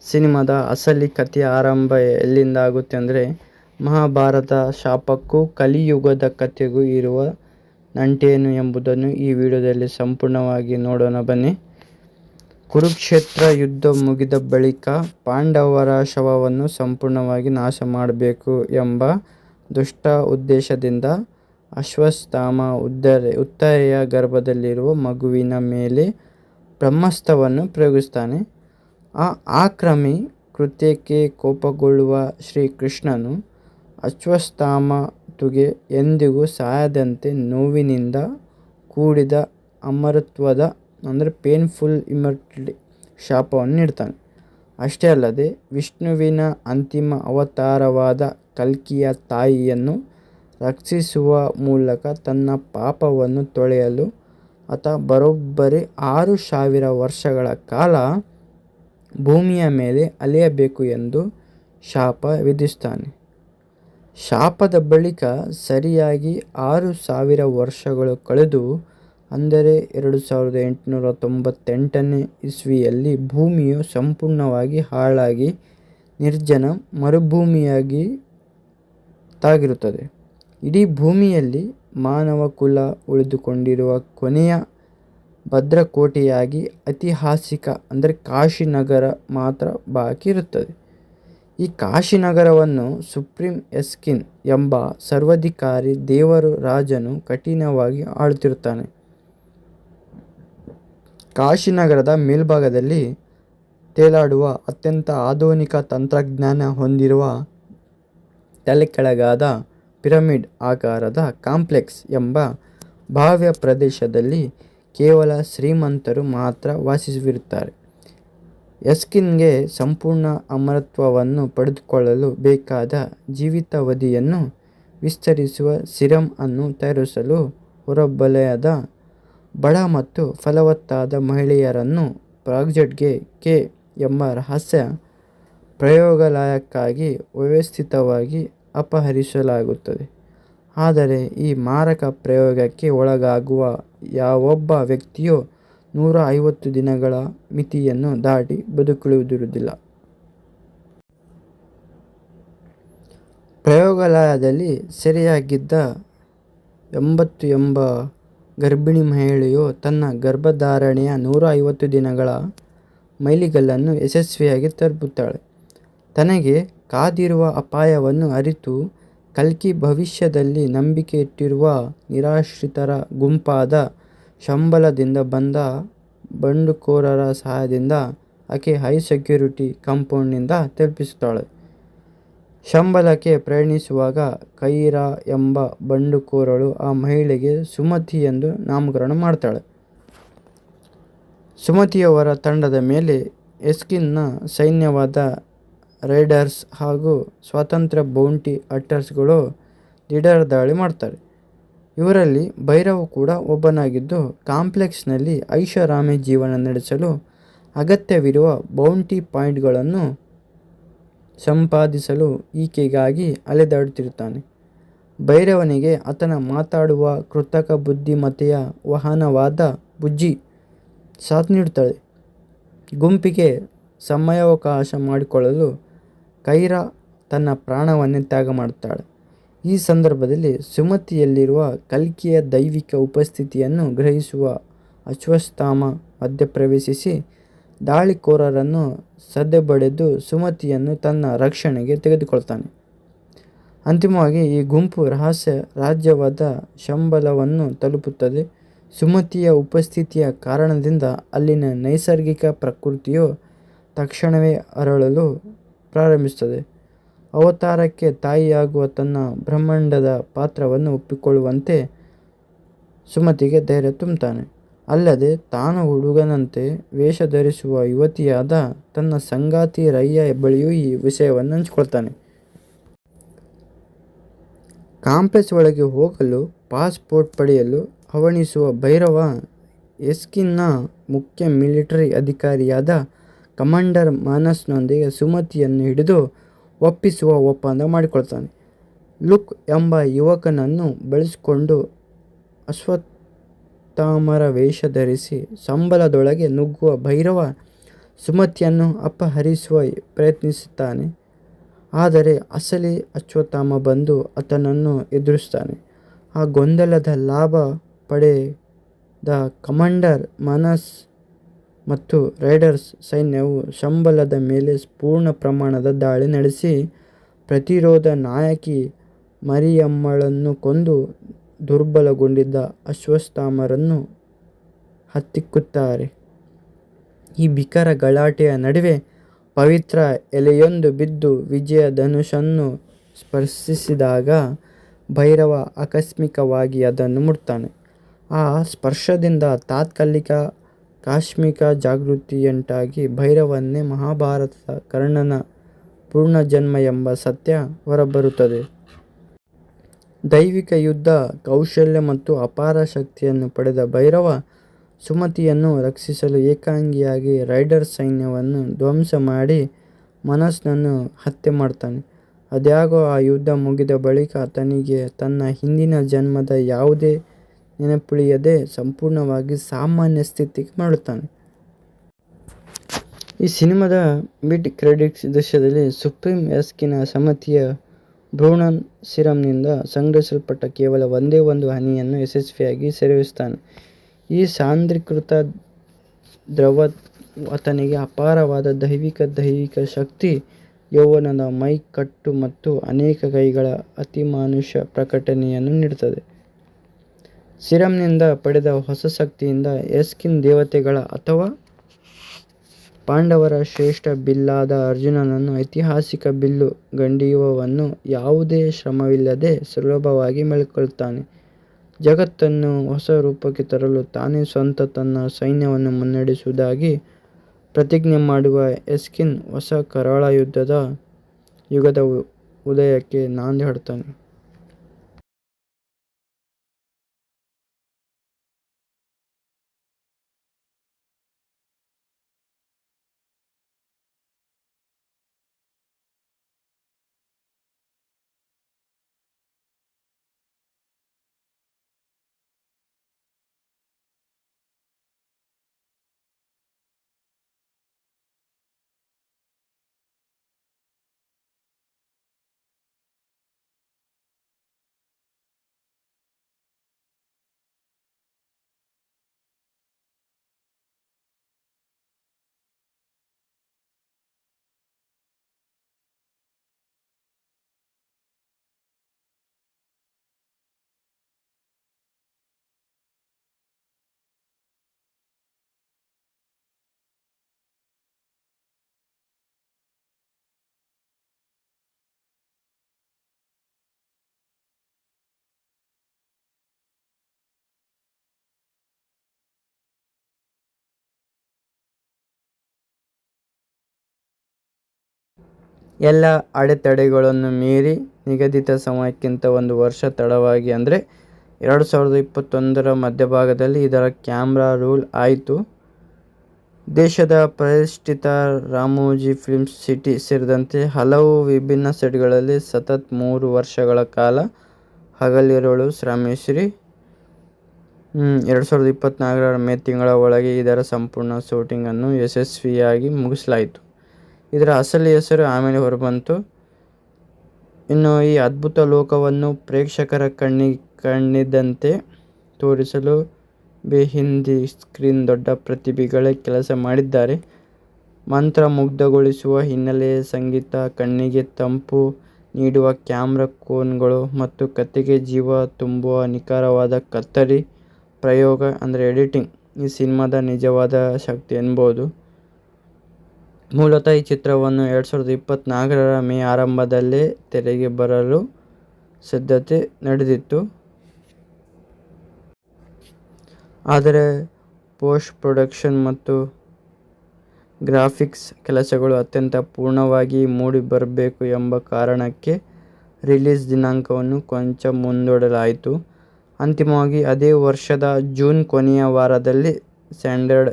ಸಿನಿಮಾದ ಅಸಲಿ ಕಥೆಯ ಆರಂಭ ಎಲ್ಲಿಂದ ಆಗುತ್ತೆ ಅಂದರೆ, ಮಹಾಭಾರತ ಶಾಪಕ್ಕೂ ಕಲಿಯುಗದ ಕಥೆಗೂ ಇರುವ ನಂಟೇನು ಎಂಬುದನ್ನು ಈ ವಿಡಿಯೋದಲ್ಲಿ ಸಂಪೂರ್ಣವಾಗಿ ನೋಡೋಣ ಬನ್ನಿ. ಕುರುಕ್ಷೇತ್ರ ಯುದ್ಧ ಮುಗಿದ ಬಳಿಕ ಪಾಂಡವರ ಶವವನ್ನು ಸಂಪೂರ್ಣವಾಗಿ ನಾಶ ಮಾಡಬೇಕು ಎಂಬ ದುಷ್ಟ ಉದ್ದೇಶದಿಂದ ಅಶ್ವತ್ಥಾಮ ಉತ್ತರೆಯ ಗರ್ಭದಲ್ಲಿರುವ ಮಗುವಿನ ಮೇಲೆ ಬ್ರಹ್ಮಾಸ್ತ್ರವನ್ನು ಪ್ರಯೋಗಿಸ್ತಾನೆ. ಆ ಆಕ್ರಮಿ ಕೃತ್ಯಕ್ಕೆ ಕೋಪಗೊಳ್ಳುವ ಶ್ರೀಕೃಷ್ಣನು ಅಶ್ವತ್ಥಾಮನಿಗೆ ಎಂದಿಗೂ ಸಾಯದಂತೆ ನೋವಿನಿಂದ ಕೂಡಿದ ಅಮರತ್ವದ ಪೇನ್ಫುಲ್ ಇಮ್ಮರ್ಟಲಿಟಿ ಶಾಪವನ್ನು ನೀಡ್ತಾನೆ. ಅಷ್ಟೇ ಅಲ್ಲದೆ ವಿಷ್ಣುವಿನ ಅಂತಿಮ ಅವತಾರವಾದ ಕಲ್ಕಿಯ ತಾಯಿಯನ್ನು ರಕ್ಷಿಸುವ ಮೂಲಕ ತನ್ನ ಪಾಪವನ್ನು ತೊಳೆಯಲು ಆತ ಬರೋಬ್ಬರಿ 6000 ವರ್ಷಗಳ ಕಾಲ ಭೂಮಿಯ ಮೇಲೆ ಅಲೆಯಬೇಕು ಎಂದು ಶಾಪ ವಿಧಿಸ್ತಾನೆ. ಶಾಪದ ಬಳಿಕ ಸರಿಯಾಗಿ 6000 ವರ್ಷಗಳು ಕಳೆದು ಅಂದರೆ 2898ನೇ ಇಸ್ವಿಯಲ್ಲಿ ಭೂಮಿಯು ಸಂಪೂರ್ಣವಾಗಿ ಹಾಳಾಗಿ ನಿರ್ಜನ ಮರುಭೂಮಿಯಾಗಿ ತಾಗಿರುತ್ತದೆ. ಇಡೀ ಭೂಮಿಯಲ್ಲಿ ಮಾನವ ಕುಲ ಉಳಿದುಕೊಂಡಿರುವ ಕೊನೆಯ ಭದ್ರಕೋಟೆಯಾಗಿ ಐತಿಹಾಸಿಕ ಕಾಶಿನಗರ ಮಾತ್ರ ಬಾಕಿ ಇರುತ್ತದೆ. ಈ ಕಾಶಿನಗರವನ್ನು ಸುಪ್ರೀಂ ಎಸ್ಕಿನ್ ಎಂಬ ಸರ್ವಾಧಿಕಾರಿ ದೇವರು ರಾಜನು ಕಠಿಣವಾಗಿ ಆಳುತ್ತಿರುತ್ತಾನೆ. ಕಾಶಿನಗರದ ಮೇಲ್ಭಾಗದಲ್ಲಿ ತೇಲಾಡುವ ಅತ್ಯಂತ ಆಧುನಿಕ ತಂತ್ರಜ್ಞಾನ ಹೊಂದಿರುವ ತಲೆಕೆಳಗಾದ ಪಿರಮಿಡ್ ಆಕಾರದ ಕಾಂಪ್ಲೆಕ್ಸ್ ಎಂಬ ಭವ್ಯ ಪ್ರದೇಶದಲ್ಲಿ ಕೇವಲ ಶ್ರೀಮಂತರು ಮಾತ್ರ ವಾಸವಿರುತ್ತಾರೆ. ಎಸ್ಕಿನ್ಗೆ ಸಂಪೂರ್ಣ ಅಮರತ್ವವನ್ನು ಪಡೆದುಕೊಳ್ಳಲು ಬೇಕಾದ ಜೀವಿತಾವಧಿಯನ್ನು ವಿಸ್ತರಿಸುವ ಸಿರಂ ಅನ್ನು ತಯಾರಿಸಲು ಹೊರವಲಯದ ಬಡ ಮತ್ತು ಫಲವತ್ತಾದ ಮಹಿಳೆಯರನ್ನು ಪ್ರಾಜೆಕ್ಟ್ ಕೆ ಎಂಬ ರಹಸ್ಯ ಪ್ರಯೋಗಾಲಯಕ್ಕಾಗಿ ವ್ಯವಸ್ಥಿತವಾಗಿ ಅಪಹರಿಸಲಾಗುತ್ತದೆ. ಆದರೆ ಈ ಮಾರಕ ಪ್ರಯೋಗಕ್ಕೆ ಒಳಗಾಗುವ ಯಾವೊಬ್ಬ ವ್ಯಕ್ತಿಯೂ 150 ದಿನಗಳ ಮಿತಿಯನ್ನು ದಾಟಿ ಬದುಕುಳಿದಿರುವುದಿಲ್ಲ. ಪ್ರಯೋಗಾಲಯದಲ್ಲಿ ಸೆರೆಯಾಗಿದ್ದ 80 ಎಂಬ ಗರ್ಭಿಣಿ ಮಹಿಳೆಯು ತನ್ನ ಗರ್ಭಧಾರಣೆಯ 150 ದಿನಗಳ ಮೈಲಿಗಲ್ಲನ್ನು ಯಶಸ್ವಿಯಾಗಿ ತಲುಪುತ್ತಾಳೆ. ತನಗೆ ಕಾದಿರುವ ಅಪಾಯವನ್ನು ಅರಿತು ಕಲ್ಕಿ ಭವಿಷ್ಯದಲ್ಲಿ ನಂಬಿಕೆ ಇಟ್ಟಿರುವ ನಿರಾಶ್ರಿತರ ಗುಂಪಾದ ಶಂಬಲದಿಂದ ಬಂದ ಬಂಡುಕೋರರ ಸಹಾಯದಿಂದ ಆಕೆ ಹೈ ಸೆಕ್ಯೂರಿಟಿ ಕಾಂಪೌಂಡ್ನಿಂದ ತಪ್ಪಿಸುತ್ತಾಳೆ. ಶಂಬಲಕ್ಕೆ ಪ್ರಯಾಣಿಸುವಾಗ ಕೈರಾ ಎಂಬ ಬಂಡುಕೋರಳು ಆ ಮಹಿಳೆಗೆ ಸುಮತಿ ಎಂದು ನಾಮಕರಣ ಮಾಡ್ತಾಳೆ. ಸುಮತಿಯವರ ತಂಡದ ಮೇಲೆ ಎಸ್ಕಿನ್ನ ಸೈನ್ಯವಾದ ರೈಡರ್ಸ್ ಹಾಗೂ ಸ್ವತಂತ್ರ ಬೌಂಟಿ ಹಂಟರ್ಸ್ಗಳು ದಿಢೀರ್ ದಾಳಿ ಮಾಡ್ತಾರೆ. ಇವರಲ್ಲಿ ಭೈರವ್ ಕೂಡ ಒಬ್ಬನಾಗಿದ್ದು, ಕಾಂಪ್ಲೆಕ್ಸ್ನಲ್ಲಿ ಐಷಾರಾಮಿ ಜೀವನ ನಡೆಸಲು ಅಗತ್ಯವಿರುವ ಬೌಂಟಿ ಪಾಯಿಂಟ್ಗಳನ್ನು ಸಂಪಾದಿಸಲು ಈಕೆಗಾಗಿ ಅಲೆದಾಡುತ್ತಿರುತ್ತಾನೆ. ಭೈರವನಿಗೆ ಆತನ ಮಾತಾಡುವ ಕೃತಕ ಬುದ್ಧಿಮತ್ತೆಯ ವಾಹನವಾದ ಬುಜ್ಜಿ ಸಾಥ್ ನೀಡುತ್ತಾಳೆ. ಗುಂಪಿಗೆ ಸಮಯಾವಕಾಶ ಮಾಡಿಕೊಳ್ಳಲು ಕೈರಾ ತನ್ನ ಪ್ರಾಣವನ್ನೇ ತ್ಯಾಗ ಮಾಡುತ್ತಾಳೆ. ಈ ಸಂದರ್ಭದಲ್ಲಿ ಸುಮತಿಯಲ್ಲಿರುವ ಕಲ್ಕಿಯ ದೈವಿಕ ಉಪಸ್ಥಿತಿಯನ್ನು ಗ್ರಹಿಸುವ ಅಶ್ವತ್ಥಾಮ ಮಧ್ಯಪ್ರವೇಶಿಸಿ ದಾಳಿಕೋರರನ್ನು ಸದೆಬಡೆದು ಸುಮತಿಯನ್ನು ತನ್ನ ರಕ್ಷಣೆಗೆ ತೆಗೆದುಕೊಳ್ತಾನೆ. ಅಂತಿಮವಾಗಿ ಈ ಗುಂಪು ರಹಸ್ಯ ರಾಜ್ಯವಾದ ಶಂಬಲವನ್ನು ತಲುಪುತ್ತದೆ. ಸುಮತಿಯ ಉಪಸ್ಥಿತಿಯ ಕಾರಣದಿಂದ ಅಲ್ಲಿನ ನೈಸರ್ಗಿಕ ಪ್ರಕೃತಿಯು ತಕ್ಷಣವೇ ಅರಳಲು ಪ್ರಾರಂಭಿಸುತ್ತದೆ. ಅವತಾರಕ್ಕೆ ತಾಯಿಯಾಗುವ ತನ್ನ ಬ್ರಹ್ಮಾಂಡದ ಪಾತ್ರವನ್ನು ಒಪ್ಪಿಕೊಳ್ಳುವಂತೆ ಸುಮತಿಗೆ ಧೈರ್ಯ ತುಂಬುತ್ತಾನೆ. ಅಲ್ಲದೆ ತಾನು ಹುಡುಗನಂತೆ ವೇಷ ಧರಿಸುವ ಯುವತಿಯಾದ ತನ್ನ ಸಂಗಾತಿ ರಯ್ಯ ಬಳಿಯೂ ಈ ವಿಷಯವನ್ನು ಹಂಚಿಕೊಳ್ತಾನೆ. ಕಾಂಪ್ಲೆಕ್ಸ್ ಒಳಗೆ ಹೋಗಲು ಪಾಸ್ಪೋರ್ಟ್ ಪಡೆಯಲು ಹವಣಿಸುವ ಭೈರವ ಎಸ್ಕಿನ್ನ ಮುಖ್ಯ ಮಿಲಿಟರಿ ಅಧಿಕಾರಿಯಾದ ಕಮಾಂಡರ್ ಮಾನಸ್ನೊಂದಿಗೆ ಸುಮತಿಯನ್ನು ಹಿಡಿದು ಒಪ್ಪಿಸುವ ಒಪ್ಪಂದ ಮಾಡಿಕೊಳ್ತಾನೆ. ಲುಕ್ ಎಂಬ ಯುವಕನನ್ನು ಬಳಸಿಕೊಂಡು ಅಶ್ವತ್ಥಾಮರ ವೇಷ ಧರಿಸಿ ಸಂಬಳದೊಳಗೆ ನುಗ್ಗುವ ಭೈರವ ಸುಮತಿಯನ್ನು ಅಪಹರಿಸುವ ಪ್ರಯತ್ನಿಸುತ್ತಾನೆ. ಆದರೆ ಅಸಲಿ ಅಶ್ವತ್ಥಾಮ ಬಂದು ಆತನನ್ನು ಎದುರಿಸ್ತಾನೆ. ಆ ಗೊಂದಲದ ಲಾಭ ಪಡೆದ ಕಮಾಂಡರ್ ಮಾನಸ್ ಮತ್ತು ರೈಡರ್ಸ್ ಸೈನ್ಯವು ಸಂಬಳದ ಮೇಲೆ ಪೂರ್ಣ ಪ್ರಮಾಣದ ದಾಳಿ ನಡೆಸಿ ಪ್ರತಿರೋಧ ನಾಯಕಿ ಮರಿಯಮ್ಮಳನ್ನು ಕೊಂದು ದುರ್ಬಲಗೊಂಡಿದ್ದ ಅಶ್ವತ್ಥಾಮರನ್ನು ಹತ್ತಿಕ್ಕುತ್ತಾರೆ. ಈ ಭೀಕರ ಗಲಾಟೆಯ ನಡುವೆ ಪವಿತ್ರ ಎಲೆಯೊಂದು ಬಿದ್ದು ವಿಜಯ ಧನುಷನ್ನು ಸ್ಪರ್ಶಿಸಿದಾಗ ಭೈರವ ಆಕಸ್ಮಿಕವಾಗಿ ಅದನ್ನು ಮುಟ್ತಾನೆ. ಆ ಸ್ಪರ್ಶದಿಂದ ತಾತ್ಕಾಲಿಕ ಕಾಸ್ಮಿಕ ಜಾಗೃತಿಯುಂಟಾಗಿ ಭೈರವನ್ನೇ ಮಹಾಭಾರತದ ಕರ್ಣನ ಪೂರ್ಣಜನ್ಮ ಎಂಬ ಸತ್ಯ ಹೊರಬರುತ್ತದೆ. ದೈವಿಕ ಯುದ್ಧ ಕೌಶಲ್ಯ ಮತ್ತು ಅಪಾರ ಶಕ್ತಿಯನ್ನು ಪಡೆದ ಭೈರವ ಸುಮತಿಯನ್ನು ರಕ್ಷಿಸಲು ಏಕಾಂಗಿಯಾಗಿ ರೈಡರ್ ಸೈನ್ಯವನ್ನು ಧ್ವಂಸ ಮಾಡಿ ಮನಸ್ಸನ್ನು ಹತ್ಯೆ ಮಾಡ್ತಾನೆ. ಆದಾಗ್ಯೂ ಆ ಯುದ್ಧ ಮುಗಿದ ಬಳಿಕ ಆತನಿಗೆ ತನ್ನ ಹಿಂದಿನ ಜನ್ಮದ ಯಾವುದೇ ನೆನಪುಳಿಯದೆ ಸಂಪೂರ್ಣವಾಗಿ ಸಾಮಾನ್ಯ ಸ್ಥಿತಿಗೆ ಮರಳುತ್ತಾನೆ. ಈ ಸಿನಿಮಾದ ಮಿಡ್ ಕ್ರೆಡಿಟ್ಸ್ ದೃಶ್ಯದಲ್ಲಿ ಸುಪ್ರೀಂ ಎಸ್ಕಿನ ಸಮಿತಿಯ ಬ್ರೂನನ್ ಸಿರಮ್ನಿಂದ ಸಂಗ್ರಹಿಸಲ್ಪಟ್ಟ ಕೇವಲ ಒಂದೇ ಒಂದು ಹನಿಯನ್ನು ಯಶಸ್ವಿಯಾಗಿ ಸೇವಿಸುತ್ತಾನೆ. ಈ ಸಾಂದ್ರೀಕೃತ ದ್ರವ ಆತನಿಗೆ ಅಪಾರವಾದ ದೈವಿಕ ಶಕ್ತಿ, ಯೌವನದ ಮೈ ಕಟ್ಟು ಮತ್ತು ಅನೇಕ ಕೈಗಳ ಅತಿಮಾನುಷ ಪ್ರಕಟಣೆಯನ್ನು ನೀಡುತ್ತದೆ. ಸಿರಮ್ನಿಂದ ಪಡೆದ ಹೊಸ ಶಕ್ತಿಯಿಂದ ಎಸ್ಕಿನ್ ದೇವತೆಗಳ ಅಥವಾ ಪಾಂಡವರ ಶ್ರೇಷ್ಠ ಬಿಲ್ಲಾದ ಅರ್ಜುನನನ್ನು ಐತಿಹಾಸಿಕ ಬಿಲ್ಲು ಗಂಡೀಯವನ್ನು ಯಾವುದೇ ಶ್ರಮವಿಲ್ಲದೆ ಸುಲಭವಾಗಿ ಮೆಳಕೊಳ್ಳುತ್ತಾನೆ. ಜಗತ್ತನ್ನು ಹೊಸ ರೂಪಕ್ಕೆ ತರಲು ತಾನೇ ಸ್ವತಃ ತನ್ನ ಸೈನ್ಯವನ್ನು ಮುನ್ನಡೆಸುವುದಾಗಿ ಪ್ರತಿಜ್ಞೆ ಮಾಡುವ ಎಸ್ಕಿನ್ ಹೊಸ ಕರಾಳ ಯುಗದ ಉದಯಕ್ಕೆ ನಾಂದಿ ಹಾಡುತ್ತಾನೆ. ಎಲ್ಲ ಅಡೆತಡೆಗಳನ್ನು ಮೀರಿ ನಿಗದಿತ ಸಮಯಕ್ಕಿಂತ ಒಂದು ವರ್ಷ ತಡವಾಗಿ ಅಂದರೆ 2021ರ ಮಧ್ಯಭಾಗದಲ್ಲಿ ಇದರ ಕ್ಯಾಮ್ರಾ ರೋಲ್ ಆಯಿತು. ದೇಶದ ಪ್ರತಿಷ್ಠಿತ ರಾಮೋಜಿ ಫಿಲ್ಮ್ ಸಿಟಿ ಸೇರಿದಂತೆ ಹಲವು ವಿಭಿನ್ನ ಸೆಟ್ಗಳಲ್ಲಿ ಸತತ 3 ವರ್ಷಗಳ ಕಾಲ ಹಗಲಿರುಳು ಶ್ರಮಿಸಿ 2024ರ ಮೇ ತಿಂಗಳ ಒಳಗೆ ಇದರ ಸಂಪೂರ್ಣ ಶೂಟಿಂಗನ್ನು ಯಶಸ್ವಿಯಾಗಿ ಮುಗಿಸಲಾಯಿತು. ಇದರ ಅಸಲಿ ಹೆಸರು ಆಮೇಲೆ ಹೊರಬಂತು. ಇನ್ನು ಈ ಅದ್ಭುತ ಲೋಕವನ್ನು ಪ್ರೇಕ್ಷಕರ ಕಣ್ಣಿದ್ದಂತೆ ತೋರಿಸಲು ಹಿಂದಿ ಸ್ಕ್ರೀನ್ ದೊಡ್ಡ ಪ್ರತಿಭೆಗಳೇ ಕೆಲಸ ಮಾಡಿದ್ದಾರೆ. ಮಂತ್ರಮುಗ್ಧಗೊಳಿಸುವ ಹಿನ್ನೆಲೆ ಸಂಗೀತ, ಕಣ್ಣಿಗೆ ತಂಪು ನೀಡುವ ಕ್ಯಾಮ್ರಾ ಕೋನ್ಗಳು ಮತ್ತು ಕಥೆಗೆ ಜೀವ ತುಂಬುವ ನಿಖರವಾದ ಕತ್ತರಿ ಪ್ರಯೋಗ ಅಂದರೆ ಎಡಿಟಿಂಗ್ ಈ ಸಿನಿಮಾದ ನಿಜವಾದ ಶಕ್ತಿ ಎನ್ನಬಹುದು. ಮೂಲತಃ ಈ ಚಿತ್ರವನ್ನು 2024ರ ಮೇ ಆರಂಭದಲ್ಲೇ ತೆರೆಗೆ ಬರಲು ಸಿದ್ಧತೆ ನಡೆದಿತ್ತು. ಆದರೆ ಪೋಸ್ಟ್ ಪ್ರೊಡಕ್ಷನ್ ಮತ್ತು ಗ್ರಾಫಿಕ್ಸ್ ಕೆಲಸಗಳು ಅತ್ಯಂತ ಪೂರ್ಣವಾಗಿ ಮೂಡಿ ಬರಬೇಕು ಎಂಬ ಕಾರಣಕ್ಕೆ ರಿಲೀಸ್ ದಿನಾಂಕವನ್ನು ಕೊಂಚ ಮುಂದೂಡಲಾಯಿತು. ಅಂತಿಮವಾಗಿ ಅದೇ ವರ್ಷದ ಜೂನ್ ಕೊನೆಯ ವಾರದಲ್ಲಿ ಸ್ಟ್ಯಾಂಡರ್ಡ್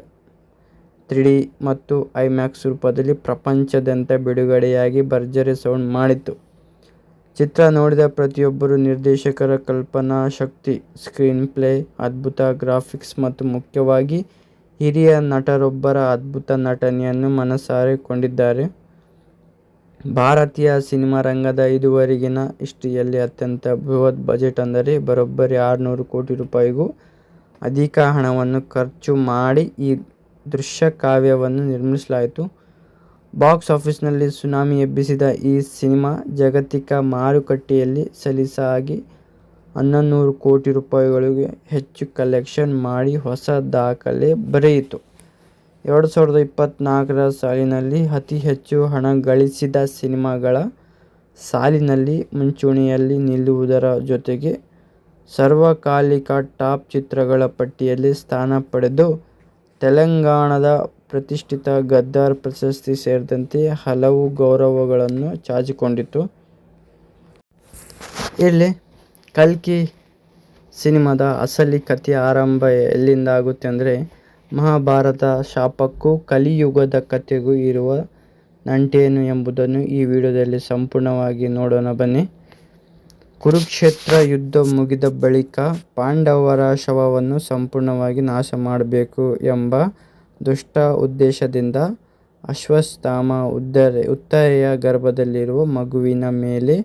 3D ಮತ್ತು ಐಮ್ಯಾಕ್ಸ್ ರೂಪದಲ್ಲಿ ಪ್ರಪಂಚದಾದ್ಯಂತ ಬಿಡುಗಡೆಯಾಗಿ ಭರ್ಜರಿ ಸೌಂಡ್ ಮಾಡಿತು. ಚಿತ್ರ ನೋಡಿದ ಪ್ರತಿಯೊಬ್ಬರು ನಿರ್ದೇಶಕರ ಕಲ್ಪನಾ ಶಕ್ತಿ, ಸ್ಕ್ರೀನ್ ಪ್ಲೇ, ಅದ್ಭುತ ಗ್ರಾಫಿಕ್ಸ್ ಮತ್ತು ಮುಖ್ಯವಾಗಿ ಹಿರಿಯ ನಟರೊಬ್ಬರ ಅದ್ಭುತ ನಟನೆಯನ್ನು ಮನಸಾರೆ ಕೊಂಡಿದ್ದಾರೆ. ಭಾರತೀಯ ಸಿನಿಮಾ ರಂಗದ ಇದುವರೆಗಿನ ಹಿಸ್ಟರಿಯಲ್ಲಿ ಅತ್ಯಂತ ಬೃಹತ್ ಬಜೆಟ್ ಅಂದರೆ ಬರೋಬ್ಬರಿ 600 ಕೋಟಿ ರೂಪಾಯಿಗೂ ಅಧಿಕ ಹಣವನ್ನು ಖರ್ಚು ಮಾಡಿ ಈ ದೃಶ್ಯ ಕಾವ್ಯವನ್ನು ನಿರ್ಮಿಸಲಾಯಿತು. ಬಾಕ್ಸ್ ಆಫೀಸ್ನಲ್ಲಿ ಸುನಾಮಿ ಎಬ್ಬಿಸಿದ ಈ ಸಿನಿಮಾ ಜಾಗತಿಕ ಮಾರುಕಟ್ಟೆಯಲ್ಲಿ ಸಲೀಸಾಗಿ 1100 ಕೋಟಿ ರೂಪಾಯಿಗಳಿಗೂ ಹೆಚ್ಚು ಕಲೆಕ್ಷನ್ ಮಾಡಿ ಹೊಸ ದಾಖಲೆ ಬರೆಯಿತು. 2024ರ ಸಾಲಿನಲ್ಲಿ ಅತಿ ಹೆಚ್ಚು ಹಣ ಗಳಿಸಿದ ಸಿನಿಮಾಗಳ ಸಾಲಿನಲ್ಲಿ ಮುಂಚೂಣಿಯಲ್ಲಿ ನಿಲ್ಲುವುದರ ಜೊತೆಗೆ ಸಾರ್ವಕಾಲಿಕ ಟಾಪ್ ಚಿತ್ರಗಳ ಪಟ್ಟಿಯಲ್ಲಿ ಸ್ಥಾನ ಪಡೆದು ತೆಲಂಗಾಣದ ಪ್ರತಿಷ್ಠಿತ ಗದ್ದರ್ ಪ್ರಶಸ್ತಿ ಸೇರಿದಂತೆ ಹಲವು ಗೌರವಗಳನ್ನು ಚಾಚಿಕೊಂಡಿತು. ಇಲ್ಲಿ ಕಲ್ಕಿ ಸಿನಿಮಾದ ಅಸಲಿ ಕಥೆಯ ಆರಂಭ ಎಲ್ಲಿಂದ ಆಗುತ್ತೆ ಅಂದರೆ, ಮಹಾಭಾರತ ಶಾಪಕ್ಕೂ ಕಲಿಯುಗದ ಕಥೆಗೂ ಇರುವ ನಂಟೇನು ಎಂಬುದನ್ನು ಈ ವಿಡಿಯೋದಲ್ಲಿ ಸಂಪೂರ್ಣವಾಗಿ ನೋಡೋಣ ಬನ್ನಿ. ಕುರುಕ್ಷೇತ್ರ ಯುದ್ಧ ಮುಗಿದ ಬಳಿಕ ಪಾಂಡವರ ಶವವನ್ನು ಸಂಪೂರ್ಣವಾಗಿ ನಾಶ ಮಾಡಬೇಕು ಎಂಬ ದುಷ್ಟ ಉದ್ದೇಶದಿಂದ ಅಶ್ವತ್ಥಾಮ ಉತ್ತರೆಯ ಗರ್ಭದಲ್ಲಿರುವ ಮಗುವಿನ ಮೇಲೆ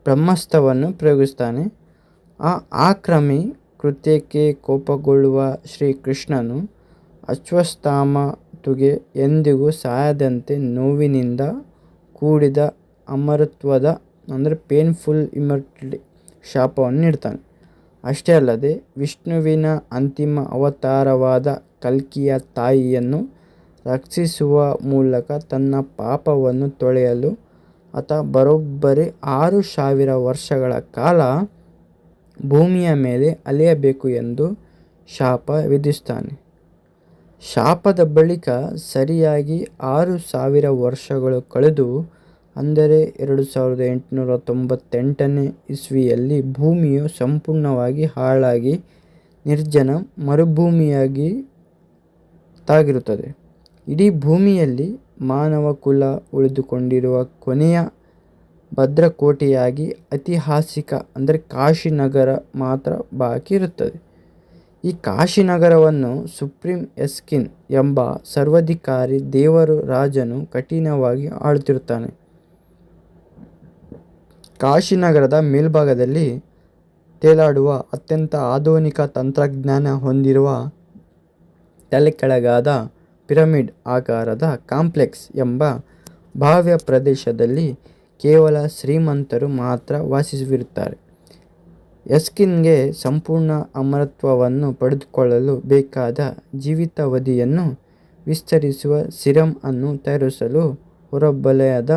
ಬ್ರಹ್ಮಾಸ್ತ್ರವನ್ನು ಪ್ರಯೋಗಿಸ್ತಾನೆ. ಆ ಆಕ್ರಮಿ ಕೃತ್ಯಕ್ಕೆ ಕೋಪಗೊಳ್ಳುವ ಶ್ರೀಕೃಷ್ಣನು ಅಶ್ವತ್ಥಾಮನಿಗೆ ಎಂದಿಗೂ ಸಾಯದಂತೆ ನೋವಿನಿಂದ ಕೂಡಿದ ಅಮರತ್ವದ ಪೇನ್ಫುಲ್ ಇಮ್ಮರ್ಟಲಿಟಿ ಶಾಪವನ್ನು ನೀಡ್ತಾನೆ. ಅಷ್ಟೇ ಅಲ್ಲದೆ ವಿಷ್ಣುವಿನ ಅಂತಿಮ ಅವತಾರವಾದ ಕಲ್ಕಿಯ ತಾಯಿಯನ್ನು ರಕ್ಷಿಸುವ ಮೂಲಕ ತನ್ನ ಪಾಪವನ್ನು ತೊಳೆಯಲು ಆತ ಬರೋಬ್ಬರಿ 6000 ವರ್ಷಗಳ ಕಾಲ ಭೂಮಿಯ ಮೇಲೆ ಅಲೆಯಬೇಕು ಎಂದು ಶಾಪ ವಿಧಿಸ್ತಾನೆ. ಶಾಪದ ಬಳಿಕ ಸರಿಯಾಗಿ 6000 ವರ್ಷಗಳು ಕಳೆದು ಅಂದರೆ 2898ನೇ ಇಸ್ವಿಯಲ್ಲಿ ಭೂಮಿಯು ಸಂಪೂರ್ಣವಾಗಿ ಹಾಳಾಗಿ ನಿರ್ಜನ ಮರುಭೂಮಿಯಾಗಿ ತಾಗಿರುತ್ತದೆ. ಇಡೀ ಭೂಮಿಯಲ್ಲಿ ಮಾನವ ಕುಲ ಉಳಿದುಕೊಂಡಿರುವ ಕೊನೆಯ ಭದ್ರಕೋಟೆಯಾಗಿ ಐತಿಹಾಸಿಕ ಕಾಶಿನಗರ ಮಾತ್ರ ಬಾಕಿ ಇರುತ್ತದೆ. ಈ ಕಾಶಿನಗರವನ್ನು ಸುಪ್ರೀಂ ಎಸ್ಕಿನ್ ಎಂಬ ಸರ್ವಾಧಿಕಾರಿ ದೇವರು ರಾಜನು ಕಠಿಣವಾಗಿ ಆಳುತ್ತಿರುತ್ತಾನೆ. ಕಾಶಿನಗರದ ಮೇಲ್ಭಾಗದಲ್ಲಿ ತೇಲಾಡುವ ಅತ್ಯಂತ ಆಧುನಿಕ ತಂತ್ರಜ್ಞಾನ ಹೊಂದಿರುವ ತಲೆಕೆಳಗಾದ ಪಿರಮಿಡ್ ಆಕಾರದ ಕಾಂಪ್ಲೆಕ್ಸ್ ಎಂಬ ಭವ್ಯ ಪ್ರದೇಶದಲ್ಲಿ ಕೇವಲ ಶ್ರೀಮಂತರು ಮಾತ್ರ ವಾಸಿಸುತ್ತಿರುತ್ತಾರೆ. ಎಸ್ಕಿನ್ಗೆ ಸಂಪೂರ್ಣ ಅಮರತ್ವವನ್ನು ಪಡೆದುಕೊಳ್ಳಲು ಬೇಕಾದ ಜೀವಿತಾವಧಿಯನ್ನು ವಿಸ್ತರಿಸುವ ಸಿರಮ್ ಅನ್ನು ತಯಾರಿಸಲು ಹೊರವಲಯದ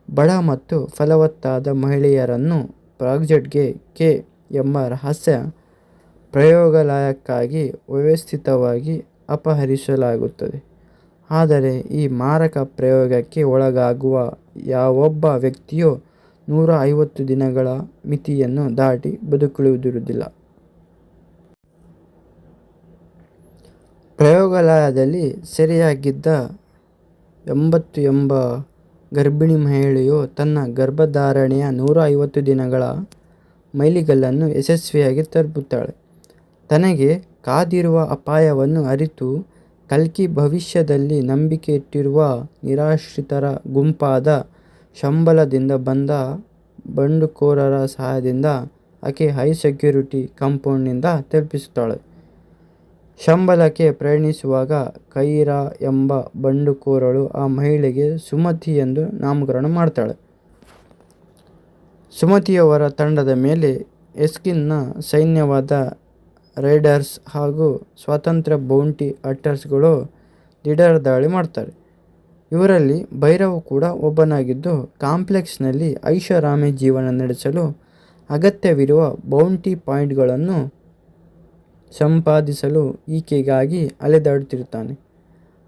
ಬಡ ಮತ್ತು ಫಲವತ್ತಾದ ಮಹಿಳೆಯರನ್ನು ಪ್ರಾಜೆಕ್ಟ್ ಕೆ ಎಂಬ ರಹಸ್ಯ ಪ್ರಯೋಗಾಲಯಕ್ಕಾಗಿ ವ್ಯವಸ್ಥಿತವಾಗಿ ಅಪಹರಿಸಲಾಗುತ್ತದೆ. ಆದರೆ ಈ ಮಾರಕ ಪ್ರಯೋಗಕ್ಕೆ ಒಳಗಾಗುವ ಯಾವೊಬ್ಬ ವ್ಯಕ್ತಿಯೂ 150 ದಿನಗಳ ಮಿತಿಯನ್ನು ದಾಟಿ ಬದುಕುಳಿದಿರುವುದಿಲ್ಲ. ಪ್ರಯೋಗಾಲಯದಲ್ಲಿ ಸೆರೆಯಾಗಿದ್ದ 80 ಎಂಬ ಗರ್ಭಿಣಿ ಮಹಿಳೆಯು ತನ್ನ ಗರ್ಭಧಾರಣೆಯ 150 ದಿನಗಳ ಮೈಲಿಗಲ್ಲನ್ನು ಯಶಸ್ವಿಯಾಗಿ ತಲುಪುತ್ತಾಳೆ. ತನಗೆ ಕಾದಿರುವ ಅಪಾಯವನ್ನು ಅರಿತು ಕಲ್ಕಿ ಭವಿಷ್ಯದಲ್ಲಿ ನಂಬಿಕೆ ಇಟ್ಟಿರುವ ನಿರಾಶ್ರಿತರ ಗುಂಪಾದ ಶಂಬಲದಿಂದ ಬಂದ ಬಂಡುಕೋರರ ಸಹಾಯದಿಂದ ಆಕೆ ಹೈ ಸೆಕ್ಯೂರಿಟಿ ಕಾಂಪೌಂಡ್ನಿಂದ ತಪ್ಪಿಸುತ್ತಾಳೆ. ಶಂಬಲಕ್ಕೆ ಪ್ರಯಾಣಿಸುವಾಗ ಕೈರಾ ಎಂಬ ಬಂಡುಕೋರಳು ಆ ಮಹಿಳೆಗೆ ಸುಮತಿ ಎಂದು ನಾಮಕರಣ ಮಾಡ್ತಾಳೆ. ಸುಮತಿಯವರ ತಂಡದ ಮೇಲೆ ಎಸ್ಕಿನ್ನ ಸೈನ್ಯವಾದ ರೈಡರ್ಸ್ ಹಾಗೂ ಸ್ವಾತಂತ್ರ್ಯ ಬೌಂಟಿ ಹಂಟರ್ಸ್ಗಳು ದಿಢೀರ್ ದಾಳಿ ಮಾಡ್ತಾರೆ. ಇವರಲ್ಲಿ ಭೈರವ್ ಕೂಡ ಒಬ್ಬನಾಗಿದ್ದು, ಕಾಂಪ್ಲೆಕ್ಸ್ನಲ್ಲಿ ಐಷಾರಾಮಿ ಜೀವನ ನಡೆಸಲು ಅಗತ್ಯವಿರುವ ಬೌಂಟಿ ಪಾಯಿಂಟ್ಗಳನ್ನು ಸಂಪಾದಿಸಲು ಈಕೆಗಾಗಿ ಅಲೆದಾಡುತ್ತಿರುತ್ತಾನೆ.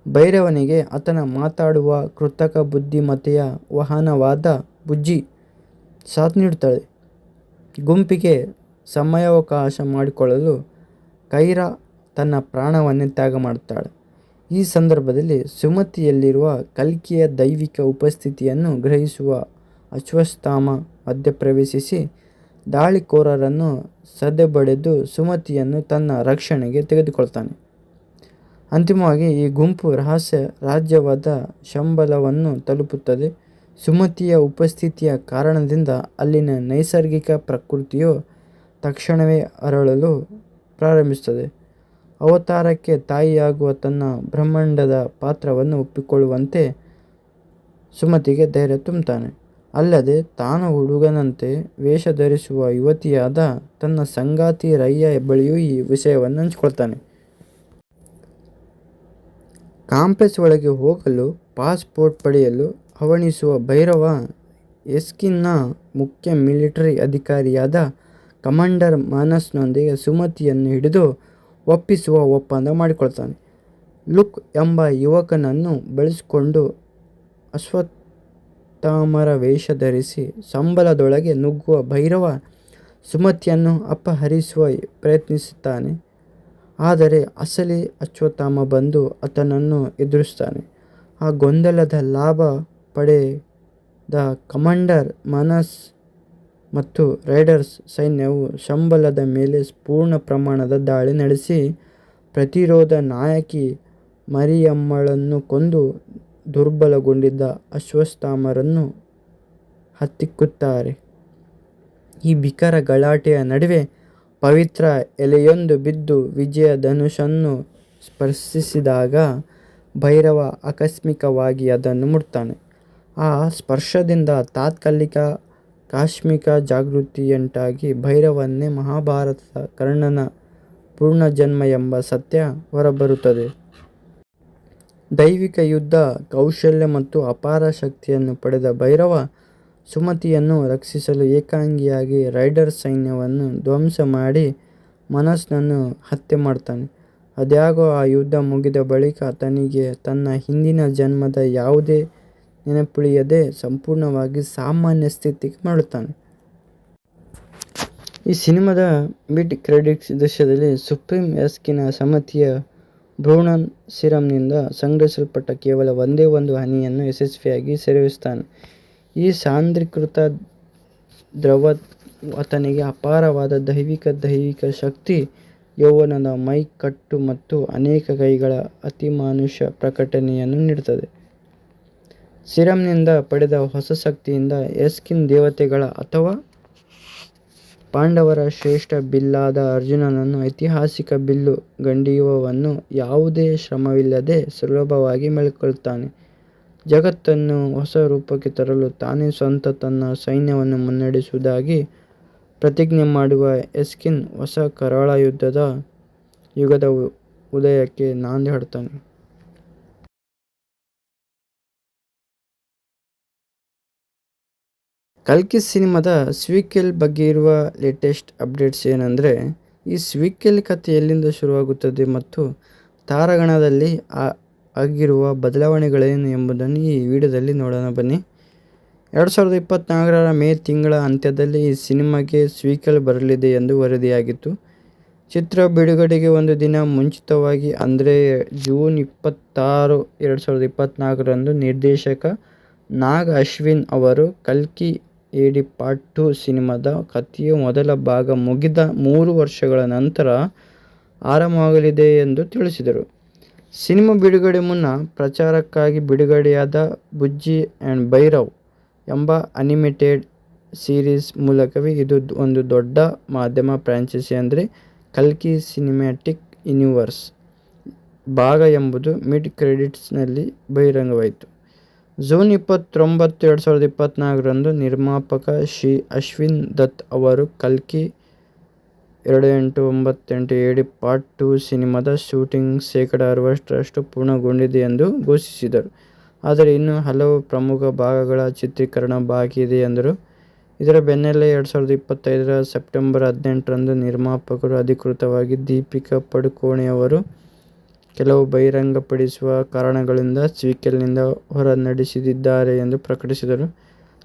ಭೈರವನಿಗೆ ಆತನ ಮಾತಾಡುವ ಕೃತಕ ಬುದ್ಧಿಮತ್ತೆಯ ವಾಹನವಾದ ಬುಜ್ಜಿ ಸಾಥ್ ನೀಡುತ್ತಾಳೆ. ಗುಂಪಿಗೆ ಸಮಯಾವಕಾಶ ಮಾಡಿಕೊಳ್ಳಲು ಕೈರಾ ತನ್ನ ಪ್ರಾಣವನ್ನೇ ತ್ಯಾಗ ಮಾಡುತ್ತಾಳೆ. ಈ ಸಂದರ್ಭದಲ್ಲಿ ಸುಮತಿಯಲ್ಲಿರುವ ಕಲ್ಕಿಯ ದೈವಿಕ ಉಪಸ್ಥಿತಿಯನ್ನು ಗ್ರಹಿಸುವ ಅಶ್ವತ್ಥಾಮ ಮಧ್ಯಪ್ರವೇಶಿಸಿ ದಾಳಿಕೋರರನ್ನು ಸದೆಬಡೆದು ಸುಮತಿಯನ್ನು ತನ್ನ ರಕ್ಷಣೆಗೆ ತೆಗೆದುಕೊಳ್ತಾನೆ. ಅಂತಿಮವಾಗಿ ಈ ಗುಂಪು ರಹಸ್ಯ ರಾಜ್ಯವಾದ ಶಂಬಲವನ್ನು ತಲುಪುತ್ತದೆ. ಸುಮತಿಯ ಉಪಸ್ಥಿತಿಯ ಕಾರಣದಿಂದ ಅಲ್ಲಿನ ನೈಸರ್ಗಿಕ ಪ್ರಕೃತಿಯು ತಕ್ಷಣವೇ ಅರಳಲು ಪ್ರಾರಂಭಿಸುತ್ತದೆ. ಅವತಾರಕ್ಕೆ ತಾಯಿಯಾಗುವ ತನ್ನ ಬ್ರಹ್ಮಾಂಡದ ಪಾತ್ರವನ್ನು ಒಪ್ಪಿಕೊಳ್ಳುವಂತೆ ಸುಮತಿಗೆ ಧೈರ್ಯ ತುಂಬುತ್ತಾನೆ. ಅಲ್ಲದೆ ತಾನು ಹುಡುಗನಂತೆ ವೇಷ ಧರಿಸುವ ಯುವತಿಯಾದ ತನ್ನ ಸಂಗಾತಿ ರಯ್ಯ ಬಳಿಯೂ ಈ ವಿಷಯವನ್ನು ಹಂಚಿಕೊಳ್ತಾನೆ. ಕಾಂಪ್ಲೆಕ್ಸ್ ಒಳಗೆ ಹೋಗಲು ಪಾಸ್ಪೋರ್ಟ್ ಪಡೆಯಲು ಹವಣಿಸುವ ಭೈರವ ಎಸ್ಕಿನ್ನ ಮುಖ್ಯ ಮಿಲಿಟರಿ ಅಧಿಕಾರಿಯಾದ ಕಮಾಂಡರ್ ಮಾನಸ್ನೊಂದಿಗೆ ಸುಮತಿಯನ್ನು ಹಿಡಿದು ಒಪ್ಪಿಸುವ ಒಪ್ಪಂದ ಮಾಡಿಕೊಳ್ತಾನೆ. ಲುಕ್ ಎಂಬ ಯುವಕನನ್ನು ಬಳಸಿಕೊಂಡು ಅಶ್ವತ್ಥಾಮರ ವೇಷ ಧರಿಸಿ ಸಂಬಲದೊಳಗೆ ನುಗ್ಗುವ ಭೈರವ ಸುಮತಿಯನ್ನು ಅಪಹರಿಸುವ ಪ್ರಯತ್ನಿಸುತ್ತಾನೆ. ಆದರೆ ಅಸಲಿ ಅಶ್ವತ್ಥಾಮ ಬಂದು ಆತನನ್ನು ಎದುರಿಸ್ತಾನೆ. ಆ ಗೊಂದಲದ ಲಾಭ ಪಡೆದ ಕಮಾಂಡರ್ ಮಾನಸ್ ಮತ್ತು ರೈಡರ್ಸ್ ಸೈನ್ಯವು ಶಂಬಲದ ಮೇಲೆ ಪೂರ್ಣ ಪ್ರಮಾಣದ ದಾಳಿ ನಡೆಸಿ ಪ್ರತಿರೋಧ ನಾಯಕಿ ಮರಿಯಮ್ಮಳನ್ನು ಕೊಂದು ದುರ್ಬಲಗೊಂಡಿದ್ದ ಅಶ್ವತ್ಥಾಮರನ್ನು ಹತ್ತಿಕ್ಕುತ್ತಾರೆ. ಈ ಭೀಕರ ಗಲಾಟೆಯ ನಡುವೆ ಪವಿತ್ರ ಎಲೆಯೊಂದು ಬಿದ್ದು ವಿಜಯ ಧನುಷನ್ನು ಸ್ಪರ್ಶಿಸಿದಾಗ ಭೈರವ ಆಕಸ್ಮಿಕವಾಗಿ ಅದನ್ನು ಮುಟ್ತಾನೆ. ಆ ಸ್ಪರ್ಶದಿಂದ ತಾತ್ಕಾಲಿಕ ಕಾಸ್ಮಿಕ ಜಾಗೃತಿಯುಂಟಾಗಿ ಭೈರವನ್ನೇ ಮಹಾಭಾರತದ ಕರ್ಣನ ಪೂರ್ಣಜನ್ಮ ಎಂಬ ಸತ್ಯ ಹೊರಬರುತ್ತದೆ. ದೈವಿಕ ಯುದ್ಧ ಕೌಶಲ್ಯ ಮತ್ತು ಅಪಾರ ಶಕ್ತಿಯನ್ನು ಪಡೆದ ಭೈರವ ಸುಮತಿಯನ್ನು ರಕ್ಷಿಸಲು ಏಕಾಂಗಿಯಾಗಿ ರೈಡರ್ ಸೈನ್ಯವನ್ನು ಧ್ವಂಸ ಮಾಡಿ ಮನಸ್ಸನ್ನು ಹತ್ಯೆ ಮಾಡ್ತಾನೆ. ಅದ್ಯಾಗೋ ಆ ಯುದ್ಧ ಮುಗಿದ ಬಳಿಕ ತನಗೆ ತನ್ನ ಹಿಂದಿನ ಜನ್ಮದ ಯಾವುದೇ ನೆನಪುಳಿಯದೆ ಸಂಪೂರ್ಣವಾಗಿ ಸಾಮಾನ್ಯ ಸ್ಥಿತಿಗೆ ಮರಳುತ್ತಾನೆ. ಈ ಸಿನಿಮಾದ ಮಿಡ್ ಕ್ರೆಡಿಟ್ಸ್ ದೃಶ್ಯದಲ್ಲಿ ಸುಪ್ರೀಂ ಎಸ್ಕಿನ ಸಮತಿಯ ಭ್ರೂಣನ್ ಸಿರಮ್ನಿಂದ ಸಂಗ್ರಹಿಸಲ್ಪಟ್ಟ ಕೇವಲ ಒಂದೇ ಒಂದು ಹನಿಯನ್ನು ಯಶಸ್ವಿಯಾಗಿ ಸೇವಿಸುತ್ತಾನೆ. ಈ ಸಾಂದ್ರೀಕೃತ ದ್ರವ ಆತನಿಗೆ ಅಪಾರವಾದ ದೈವಿಕ ಶಕ್ತಿ, ಯೌವನದ ಮೈ ಕಟ್ಟು ಮತ್ತು ಅನೇಕ ಕೈಗಳ ಅತಿಮಾನುಷ ಪ್ರಕಟಣೆಯನ್ನು ನೀಡುತ್ತದೆ. ಸಿರಮ್ನಿಂದ ಪಡೆದ ಹೊಸ ಶಕ್ತಿಯಿಂದ ಎಸ್ಕಿನ್ ದೇವತೆಗಳ ಅಥವಾ ಪಾಂಡವರ ಶ್ರೇಷ್ಠ ಬಿಲ್ಲಾದ ಅರ್ಜುನನನ್ನು ಐತಿಹಾಸಿಕ ಬಿಲ್ಲು ಗಂಡೀಯವನ್ನು ಯಾವುದೇ ಶ್ರಮವಿಲ್ಲದೆ ಸುಲಭವಾಗಿ ಮೆಳಕೊಳ್ಳುತ್ತಾನೆ. ಜಗತ್ತನ್ನು ಹೊಸ ರೂಪಕ್ಕೆ ತರಲು ತಾನೇ ಸ್ವತಃ ತನ್ನ ಸೈನ್ಯವನ್ನು ಮುನ್ನಡೆಸುವುದಾಗಿ ಪ್ರತಿಜ್ಞೆ ಮಾಡುವ ಎಸ್ಕಿನ್ ಹೊಸ ಕರಾಳ ಯುಗದ ಉದಯಕ್ಕೆ ನಾಂದಿ ಹಾಡುತ್ತಾನೆ. ಕಲ್ಕಿ ಸಿನಿಮಾದ ಸೀಕ್ವೆಲ್ ಬಗ್ಗೆ ಇರುವ ಲೇಟೆಸ್ಟ್ ಅಪ್ಡೇಟ್ಸ್ ಏನಂದರೆ, ಈ ಸೀಕ್ವೆಲ್ ಕಥೆ ಎಲ್ಲಿಂದ ಶುರುವಾಗುತ್ತದೆ ಮತ್ತು ತಾರಾಗಣದಲ್ಲಿ ಆಗಿರುವ ಬದಲಾವಣೆಗಳೇನು ಎಂಬುದನ್ನು ಈ ವಿಡಿಯೋದಲ್ಲಿ ನೋಡೋಣ ಬನ್ನಿ. 2024 ಮೇ ತಿಂಗಳ ಅಂತ್ಯದಲ್ಲಿ ಈ ಸಿನಿಮಾಗೆ ಸೀಕ್ವೆಲ್ ಬರಲಿದೆ ಎಂದು ವರದಿಯಾಗಿತ್ತು. ಚಿತ್ರ ಬಿಡುಗಡೆಗೆ ಒಂದು ದಿನ ಮುಂಚಿತವಾಗಿ ಅಂದರೆ ಜೂನ್ 26, 2024 ನಿರ್ದೇಶಕ ನಾಗ್ ಅಶ್ವಿನ್ ಅವರು ಕಲ್ಕಿ ಎಡಿ ಪಾರ್ಟ್ 2 ಸಿನಿಮಾದ ಕಥೆಯ ಮೊದಲ ಭಾಗ ಮುಗಿದ 3 ವರ್ಷಗಳ ನಂತರ ಆರಂಭವಾಗಲಿದೆ ಎಂದು ತಿಳಿಸಿದರು. ಸಿನಿಮಾ ಬಿಡುಗಡೆ ಮುನ್ನ ಪ್ರಚಾರಕ್ಕಾಗಿ ಬಿಡುಗಡೆಯಾದ ಬುಜ್ಜಿ ಆ್ಯಂಡ್ ಭೈರವ್ ಎಂಬ ಅನಿಮೇಟೆಡ್ ಸೀರೀಸ್ ಮೂಲಕವೇ ಇದು ಒಂದು ದೊಡ್ಡ ಮಾಧ್ಯಮ ಫ್ರಾಂಚೈಸಿ ಅಂದರೆ ಕಲ್ಕಿ ಸಿನಿಮ್ಯಾಟಿಕ್ ಯೂನಿವರ್ಸ್ ಭಾಗ ಎಂಬುದು ಮಿಡ್ ಕ್ರೆಡಿಟ್ಸ್ನಲ್ಲಿ ಬಹಿರಂಗವಾಯಿತು. ಜೂನ್ 29, 2024 ನಿರ್ಮಾಪಕ ಶ್ರೀ ಅಶ್ವಿನ್ ದತ್ ಅವರು ಕಲ್ಕಿ 2898 ಎಡಿ ಪಾರ್ಟ್ 2 ಸಿನಿಮಾದ ಶೂಟಿಂಗ್ 60% ಪೂರ್ಣಗೊಂಡಿದೆ ಎಂದು ಘೋಷಿಸಿದರು. ಆದರೆ ಇನ್ನೂ ಹಲವು ಪ್ರಮುಖ ಭಾಗಗಳ ಚಿತ್ರೀಕರಣ ಬಾಕಿ ಇದೆ ಎಂದರು. ಇದರ ಬೆನ್ನಲ್ಲೇ 2025 ಸೆಪ್ಟೆಂಬರ್ 18 ನಿರ್ಮಾಪಕರು ಅಧಿಕೃತವಾಗಿ ದೀಪಿಕಾ ಪಡುಕೋಣೆ ಅವರು ಕೆಲವು ಬಹಿರಂಗಪಡಿಸುವ ಕಾರಣಗಳಿಂದ ಸೀಕ್ವೆಲ್ನಿಂದ ಹೊರ ನಡೆಸಿದ್ದಾರೆ ಎಂದು ಪ್ರಕಟಿಸಿದರು.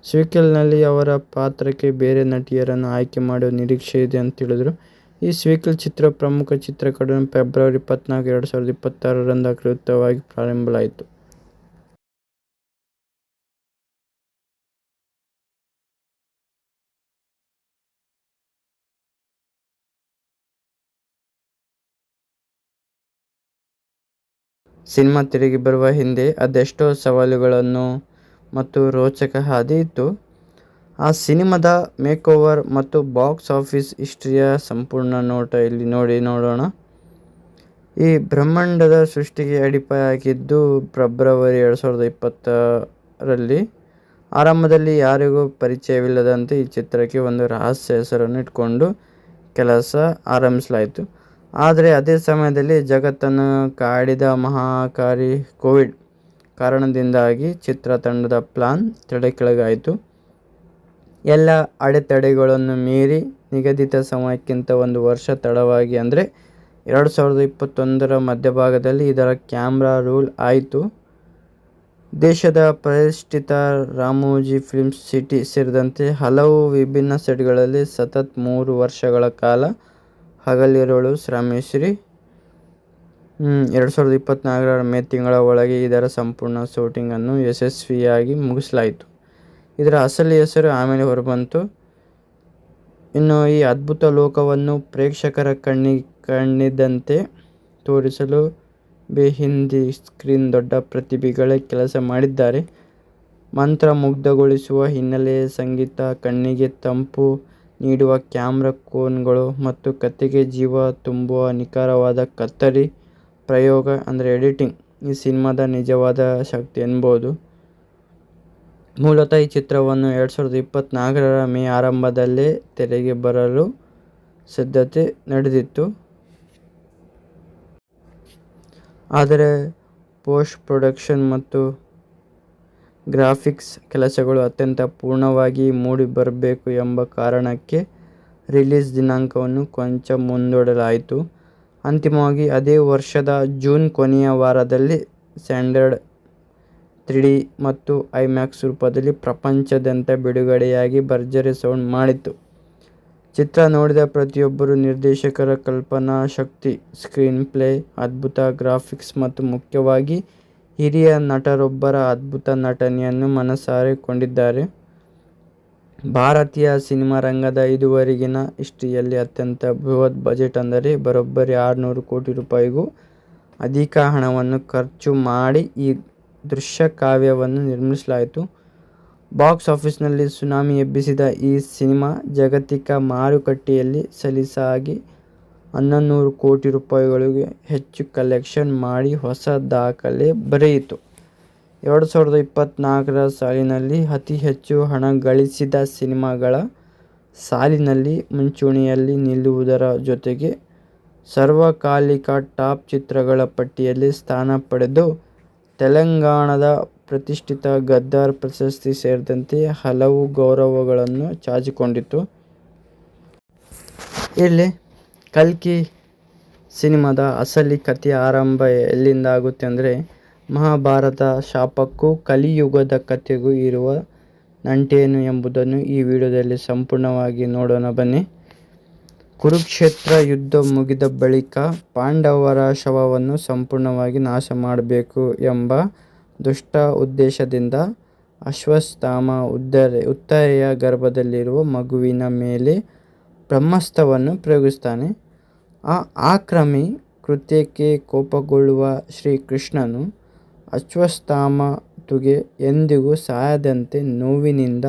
ಸೀಕ್ವೆಲ್ನಲ್ಲಿ ಅವರ ಪಾತ್ರಕ್ಕೆ ಬೇರೆ ನಟಿಯರನ್ನು ಆಯ್ಕೆ ಮಾಡುವ ನಿರೀಕ್ಷೆ ಇದೆ ಅಂತ ಹೇಳಿದರು. ಈ ಸ್ವೀಕಲ್ ಚಿತ್ರ ಪ್ರಮುಖ ಚಿತ್ರಕಡನ್ನು ಫೆಬ್ರವರಿ 24, 2026ರಂದು ಅಧಿಕೃತವಾಗಿ ಪ್ರಾರಂಭವಾಯಿತು. ಸಿನಿಮಾ ತೆರೆಗೆ ಬರುವ ಹಿಂದೆ ಅದೆಷ್ಟೋ ಸವಾಲುಗಳನ್ನು ಮತ್ತು ರೋಚಕ ಹಾದಿ ಇತ್ತು. ಆ ಸಿನಿಮಾದ ಮೇಕೋವರ್ ಮತ್ತು ಬಾಕ್ಸ್ ಆಫೀಸ್ ಹಿಸ್ಟ್ರಿಯ ಸಂಪೂರ್ಣ ನೋಟ ಇಲ್ಲಿ ನೋಡೋಣ. ಈ ಬ್ರಹ್ಮಾಂಡದ ಸೃಷ್ಟಿಗೆ ಅಡಿಪಾಯ ಹಾಕಿದ್ದು ಫೆಬ್ರವರಿ 2020ರಲ್ಲಿ. ಆರಂಭದಲ್ಲಿ ಯಾರಿಗೂ ಪರಿಚಯವಿಲ್ಲದಂತೆ ಈ ಚಿತ್ರಕ್ಕೆ ಒಂದು ರಹಸ್ಯ ಹೆಸರನ್ನು ಇಟ್ಕೊಂಡು ಕೆಲಸ ಆರಂಭಿಸಲಾಯಿತು. ಆದರೆ ಅದೇ ಸಮಯದಲ್ಲಿ ಜಗತ್ತನ್ನು ಕಾಡಿದ ಮಹಾಕಾರಿ ಕೋವಿಡ್ ಕಾರಣದಿಂದಾಗಿ ಚಿತ್ರತಂಡದ ಪ್ಲಾನ್ ತಲೆಕೆಳಗಾಯಿತು. ಎಲ್ಲ ಅಡೆತಡೆಗಳನ್ನು ಮೀರಿ ನಿಗದಿತ ಸಮಯಕ್ಕಿಂತ 1 ವರ್ಷ ತಡವಾಗಿ ಅಂದರೆ 2021ರ ಮಧ್ಯಭಾಗದಲ್ಲಿ ಇದರ ಕ್ಯಾಮ್ರಾ ರೋಲ್ ಆಯಿತು. ದೇಶದ ಪ್ರತಿಷ್ಠಿತ ರಾಮೋಜಿ ಫಿಲ್ಮ್ ಸಿಟಿ ಸೇರಿದಂತೆ ಹಲವು ವಿಭಿನ್ನ ಸೆಟ್ಗಳಲ್ಲಿ ಸತತ 3 ವರ್ಷಗಳ ಕಾಲ ಹಗಲಿರುಳು ಶ್ರಮಿಸಿ 2024ರ ಮೇ ತಿಂಗಳ ಒಳಗೆ ಇದರ ಸಂಪೂರ್ಣ ಶೂಟಿಂಗನ್ನು ಯಶಸ್ವಿಯಾಗಿ ಮುಗಿಸಲಾಯಿತು. ಇದರ ಅಸಲಿ ಹೆಸರು ಆಮೇಲೆ ಹೊರಬಂತು. ಇನ್ನು ಈ ಅದ್ಭುತ ಲೋಕವನ್ನು ಪ್ರೇಕ್ಷಕರ ಕಣ್ಣಿದಂತೆ ತೋರಿಸಲು ಹಿಂದಿ ಸ್ಕ್ರೀನ್ ದೊಡ್ಡ ಪ್ರತಿಭೆಗಳೇ ಕೆಲಸ ಮಾಡಿದ್ದಾರೆ. ಮಂತ್ರಮುಗ್ಧಗೊಳಿಸುವ ಹಿನ್ನೆಲೆ ಸಂಗೀತ, ಕಣ್ಣಿಗೆ ತಂಪು ನೀಡುವ ಕ್ಯಾಮ್ರಾ ಕೋನ್ಗಳು ಮತ್ತು ಕಥೆಗೆ ಜೀವ ತುಂಬುವ ನಿಖರವಾದ ಕತ್ತರಿ ಪ್ರಯೋಗ ಅಂದರೆ ಎಡಿಟಿಂಗ್ ಈ ಸಿನಿಮಾದ ನಿಜವಾದ ಶಕ್ತಿ ಎನ್ಬೋದು. ಮೂಲತಃ ಈ ಚಿತ್ರವನ್ನು 2024ರ ಮೇ ಆರಂಭದಲ್ಲೇ ತೆರೆಗೆ ಬರಲು ಸಿದ್ಧತೆ ನಡೆದಿತ್ತು. ಆದರೆ ಪೋಸ್ಟ್ ಪ್ರೊಡಕ್ಷನ್ ಮತ್ತು ಗ್ರಾಫಿಕ್ಸ್ ಕೆಲಸಗಳು ಅತ್ಯಂತ ಪೂರ್ಣವಾಗಿ ಮೂಡಿ ಬರಬೇಕು ಎಂಬ ಕಾರಣಕ್ಕೆ ರಿಲೀಸ್ ದಿನಾಂಕವನ್ನು ಕೊಂಚ ಮುಂದೂಡಲಾಯಿತು. ಅಂತಿಮವಾಗಿ ಅದೇ ವರ್ಷದ ಜೂನ್ ಕೊನೆಯ ವಾರದಲ್ಲಿ ಸ್ಟ್ಯಾಂಡರ್ಡ್ 3D ಮತ್ತು ಐಮ್ಯಾಕ್ಸ್ ರೂಪದಲ್ಲಿ ಪ್ರಪಂಚದಾದ್ಯಂತ ಬಿಡುಗಡೆಯಾಗಿ ಭರ್ಜರಿ ಸೌಂಡ್ ಮಾಡಿತು. ಚಿತ್ರ ನೋಡಿದ ಪ್ರತಿಯೊಬ್ಬರು ನಿರ್ದೇಶಕರ ಕಲ್ಪನಾ ಶಕ್ತಿ, ಸ್ಕ್ರೀನ್ ಪ್ಲೇ, ಅದ್ಭುತ ಗ್ರಾಫಿಕ್ಸ್ ಮತ್ತು ಮುಖ್ಯವಾಗಿ ಹಿರಿಯ ನಟರೊಬ್ಬರ ಅದ್ಭುತ ನಟನೆಯನ್ನು ಮನಸಾರೆ ಕೊಂಡಿದ್ದಾರೆ. ಭಾರತೀಯ ಸಿನಿಮಾ ರಂಗದ ಇದುವರೆಗಿನ ಹಿಸ್ಟ್ರಿಯಲ್ಲಿ ಅತ್ಯಂತ ಬೃಹತ್ ಬಜೆಟ್ ಅಂದರೆ ಬರೋಬ್ಬರಿ 600 ಕೋಟಿ ರೂಪಾಯಿಗೂ ಅಧಿಕ ಹಣವನ್ನು ಖರ್ಚು ಮಾಡಿ ಈ ದೃಶ್ಯ ಕಾವ್ಯವನ್ನು ನಿರ್ಮಿಸಲಾಯಿತು. ಬಾಕ್ಸ್ ಆಫೀಸ್ನಲ್ಲಿ ಸುನಾಮಿ ಎಬ್ಬಿಸಿದ ಈ ಸಿನಿಮಾ ಜಾಗತಿಕ ಮಾರುಕಟ್ಟೆಯಲ್ಲಿ ಸಲೀಸಾಗಿ 1100 ಕೋಟಿ ರೂಪಾಯಿಗಳಿಗೂ ಹೆಚ್ಚು ಕಲೆಕ್ಷನ್ ಮಾಡಿ ಹೊಸ ದಾಖಲೆ ಬರೆಯಿತು. 2024ರ ಸಾಲಿನಲ್ಲಿ ಅತಿ ಹೆಚ್ಚು ಹಣ ಗಳಿಸಿದ ಸಿನಿಮಾಗಳ ಸಾಲಿನಲ್ಲಿ ಮುಂಚೂಣಿಯಲ್ಲಿ ನಿಲ್ಲುವುದರ ಜೊತೆಗೆ ಸಾರ್ವಕಾಲಿಕ ಟಾಪ್ ಚಿತ್ರಗಳ ಪಟ್ಟಿಯಲ್ಲಿ ಸ್ಥಾನ ಪಡೆದು ತೆಲಂಗಾಣದ ಪ್ರತಿಷ್ಠಿತ ಗದ್ದರ್ ಪ್ರಶಸ್ತಿ ಸೇರಿದಂತೆ ಹಲವು ಗೌರವಗಳನ್ನು ಚಾಚಿಕೊಂಡಿತು. ಇಲ್ಲಿ ಕಲ್ಕಿ ಸಿನಿಮಾದ ಅಸಲಿ ಕಥೆಯ ಆರಂಭ ಎಲ್ಲಿಂದ ಆಗುತ್ತೆ ಅಂದರೆ ಮಹಾಭಾರತ ಶಾಪಕ್ಕೂ ಕಲಿಯುಗದ ಕಥೆಗೂ ಇರುವ ನಂಟೇನು ಎಂಬುದನ್ನು ಈ ವಿಡಿಯೋದಲ್ಲಿ ಸಂಪೂರ್ಣವಾಗಿ ನೋಡೋಣ ಬನ್ನಿ. ಕುರುಕ್ಷೇತ್ರ ಯುದ್ಧ ಮುಗಿದ ಬಳಿಕ ಪಾಂಡವರ ಶವವನ್ನು ಸಂಪೂರ್ಣವಾಗಿ ನಾಶ ಮಾಡಬೇಕು ಎಂಬ ದುಷ್ಟ ಉದ್ದೇಶದಿಂದ ಅಶ್ವತ್ಥಾಮ ಉತ್ತರೆಯ ಗರ್ಭದಲ್ಲಿರುವ ಮಗುವಿನ ಮೇಲೆ ಬ್ರಹ್ಮಾಸ್ತ್ರವನ್ನು ಪ್ರಯೋಗಿಸ್ತಾನೆ. ಆ ಆಕ್ರಮಿ ಕೃತ್ಯಕ್ಕೆ ಕೋಪಗೊಳ್ಳುವ ಶ್ರೀಕೃಷ್ಣನು ಅಶ್ವತ್ಥಾಮನಿಗೆ ಎಂದಿಗೂ ಸಾಯದಂತೆ ನೋವಿನಿಂದ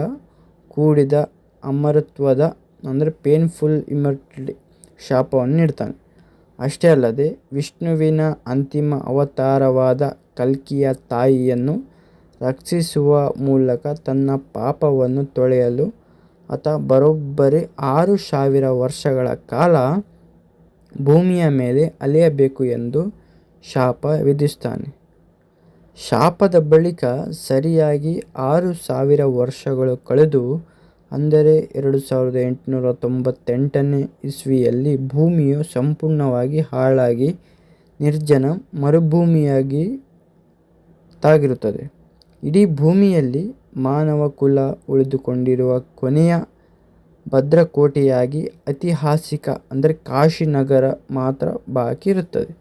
ಕೂಡಿದ ಅಮರತ್ವದ ಅಂದರೆ ಪೇನ್ಫುಲ್ ಇಮ್ಮರ್ಟಲಿಟಿ ಶಾಪವನ್ನು ನೀಡ್ತಾನೆ. ಅಷ್ಟೇ ಅಲ್ಲದೆ ವಿಷ್ಣುವಿನ ಅಂತಿಮ ಅವತಾರವಾದ ಕಲ್ಕಿಯ ತಾಯಿಯನ್ನು ರಕ್ಷಿಸುವ ಮೂಲಕ ತನ್ನ ಪಾಪವನ್ನು ತೊಳೆಯಲು ಆತ ಬರೋಬ್ಬರಿ 6000 ವರ್ಷಗಳ ಕಾಲ ಭೂಮಿಯ ಮೇಲೆ ಅಲೆಯಬೇಕು ಎಂದು ಶಾಪ ವಿಧಿಸ್ತಾನೆ. ಶಾಪದ ಬಳಿಕ ಸರಿಯಾಗಿ 6000 ವರ್ಷಗಳು ಕಳೆದು ಅಂದರೆ 2898ನೇ ಇಸ್ವಿಯಲ್ಲಿ ಭೂಮಿಯು ಸಂಪೂರ್ಣವಾಗಿ ಹಾಳಾಗಿ ನಿರ್ಜನ ಮರುಭೂಮಿಯಾಗಿ ತಾಗಿರುತ್ತದೆ. ಇಡೀ ಭೂಮಿಯಲ್ಲಿ ಮಾನವ ಕುಲ ಉಳಿದುಕೊಂಡಿರುವ ಕೊನೆಯ ಭದ್ರಕೋಟೆಯಾಗಿ ಐತಿಹಾಸಿಕ ಅಂದರೆ ಕಾಶಿನಗರ ಮಾತ್ರ ಬಾಕಿ ಇರುತ್ತದೆ.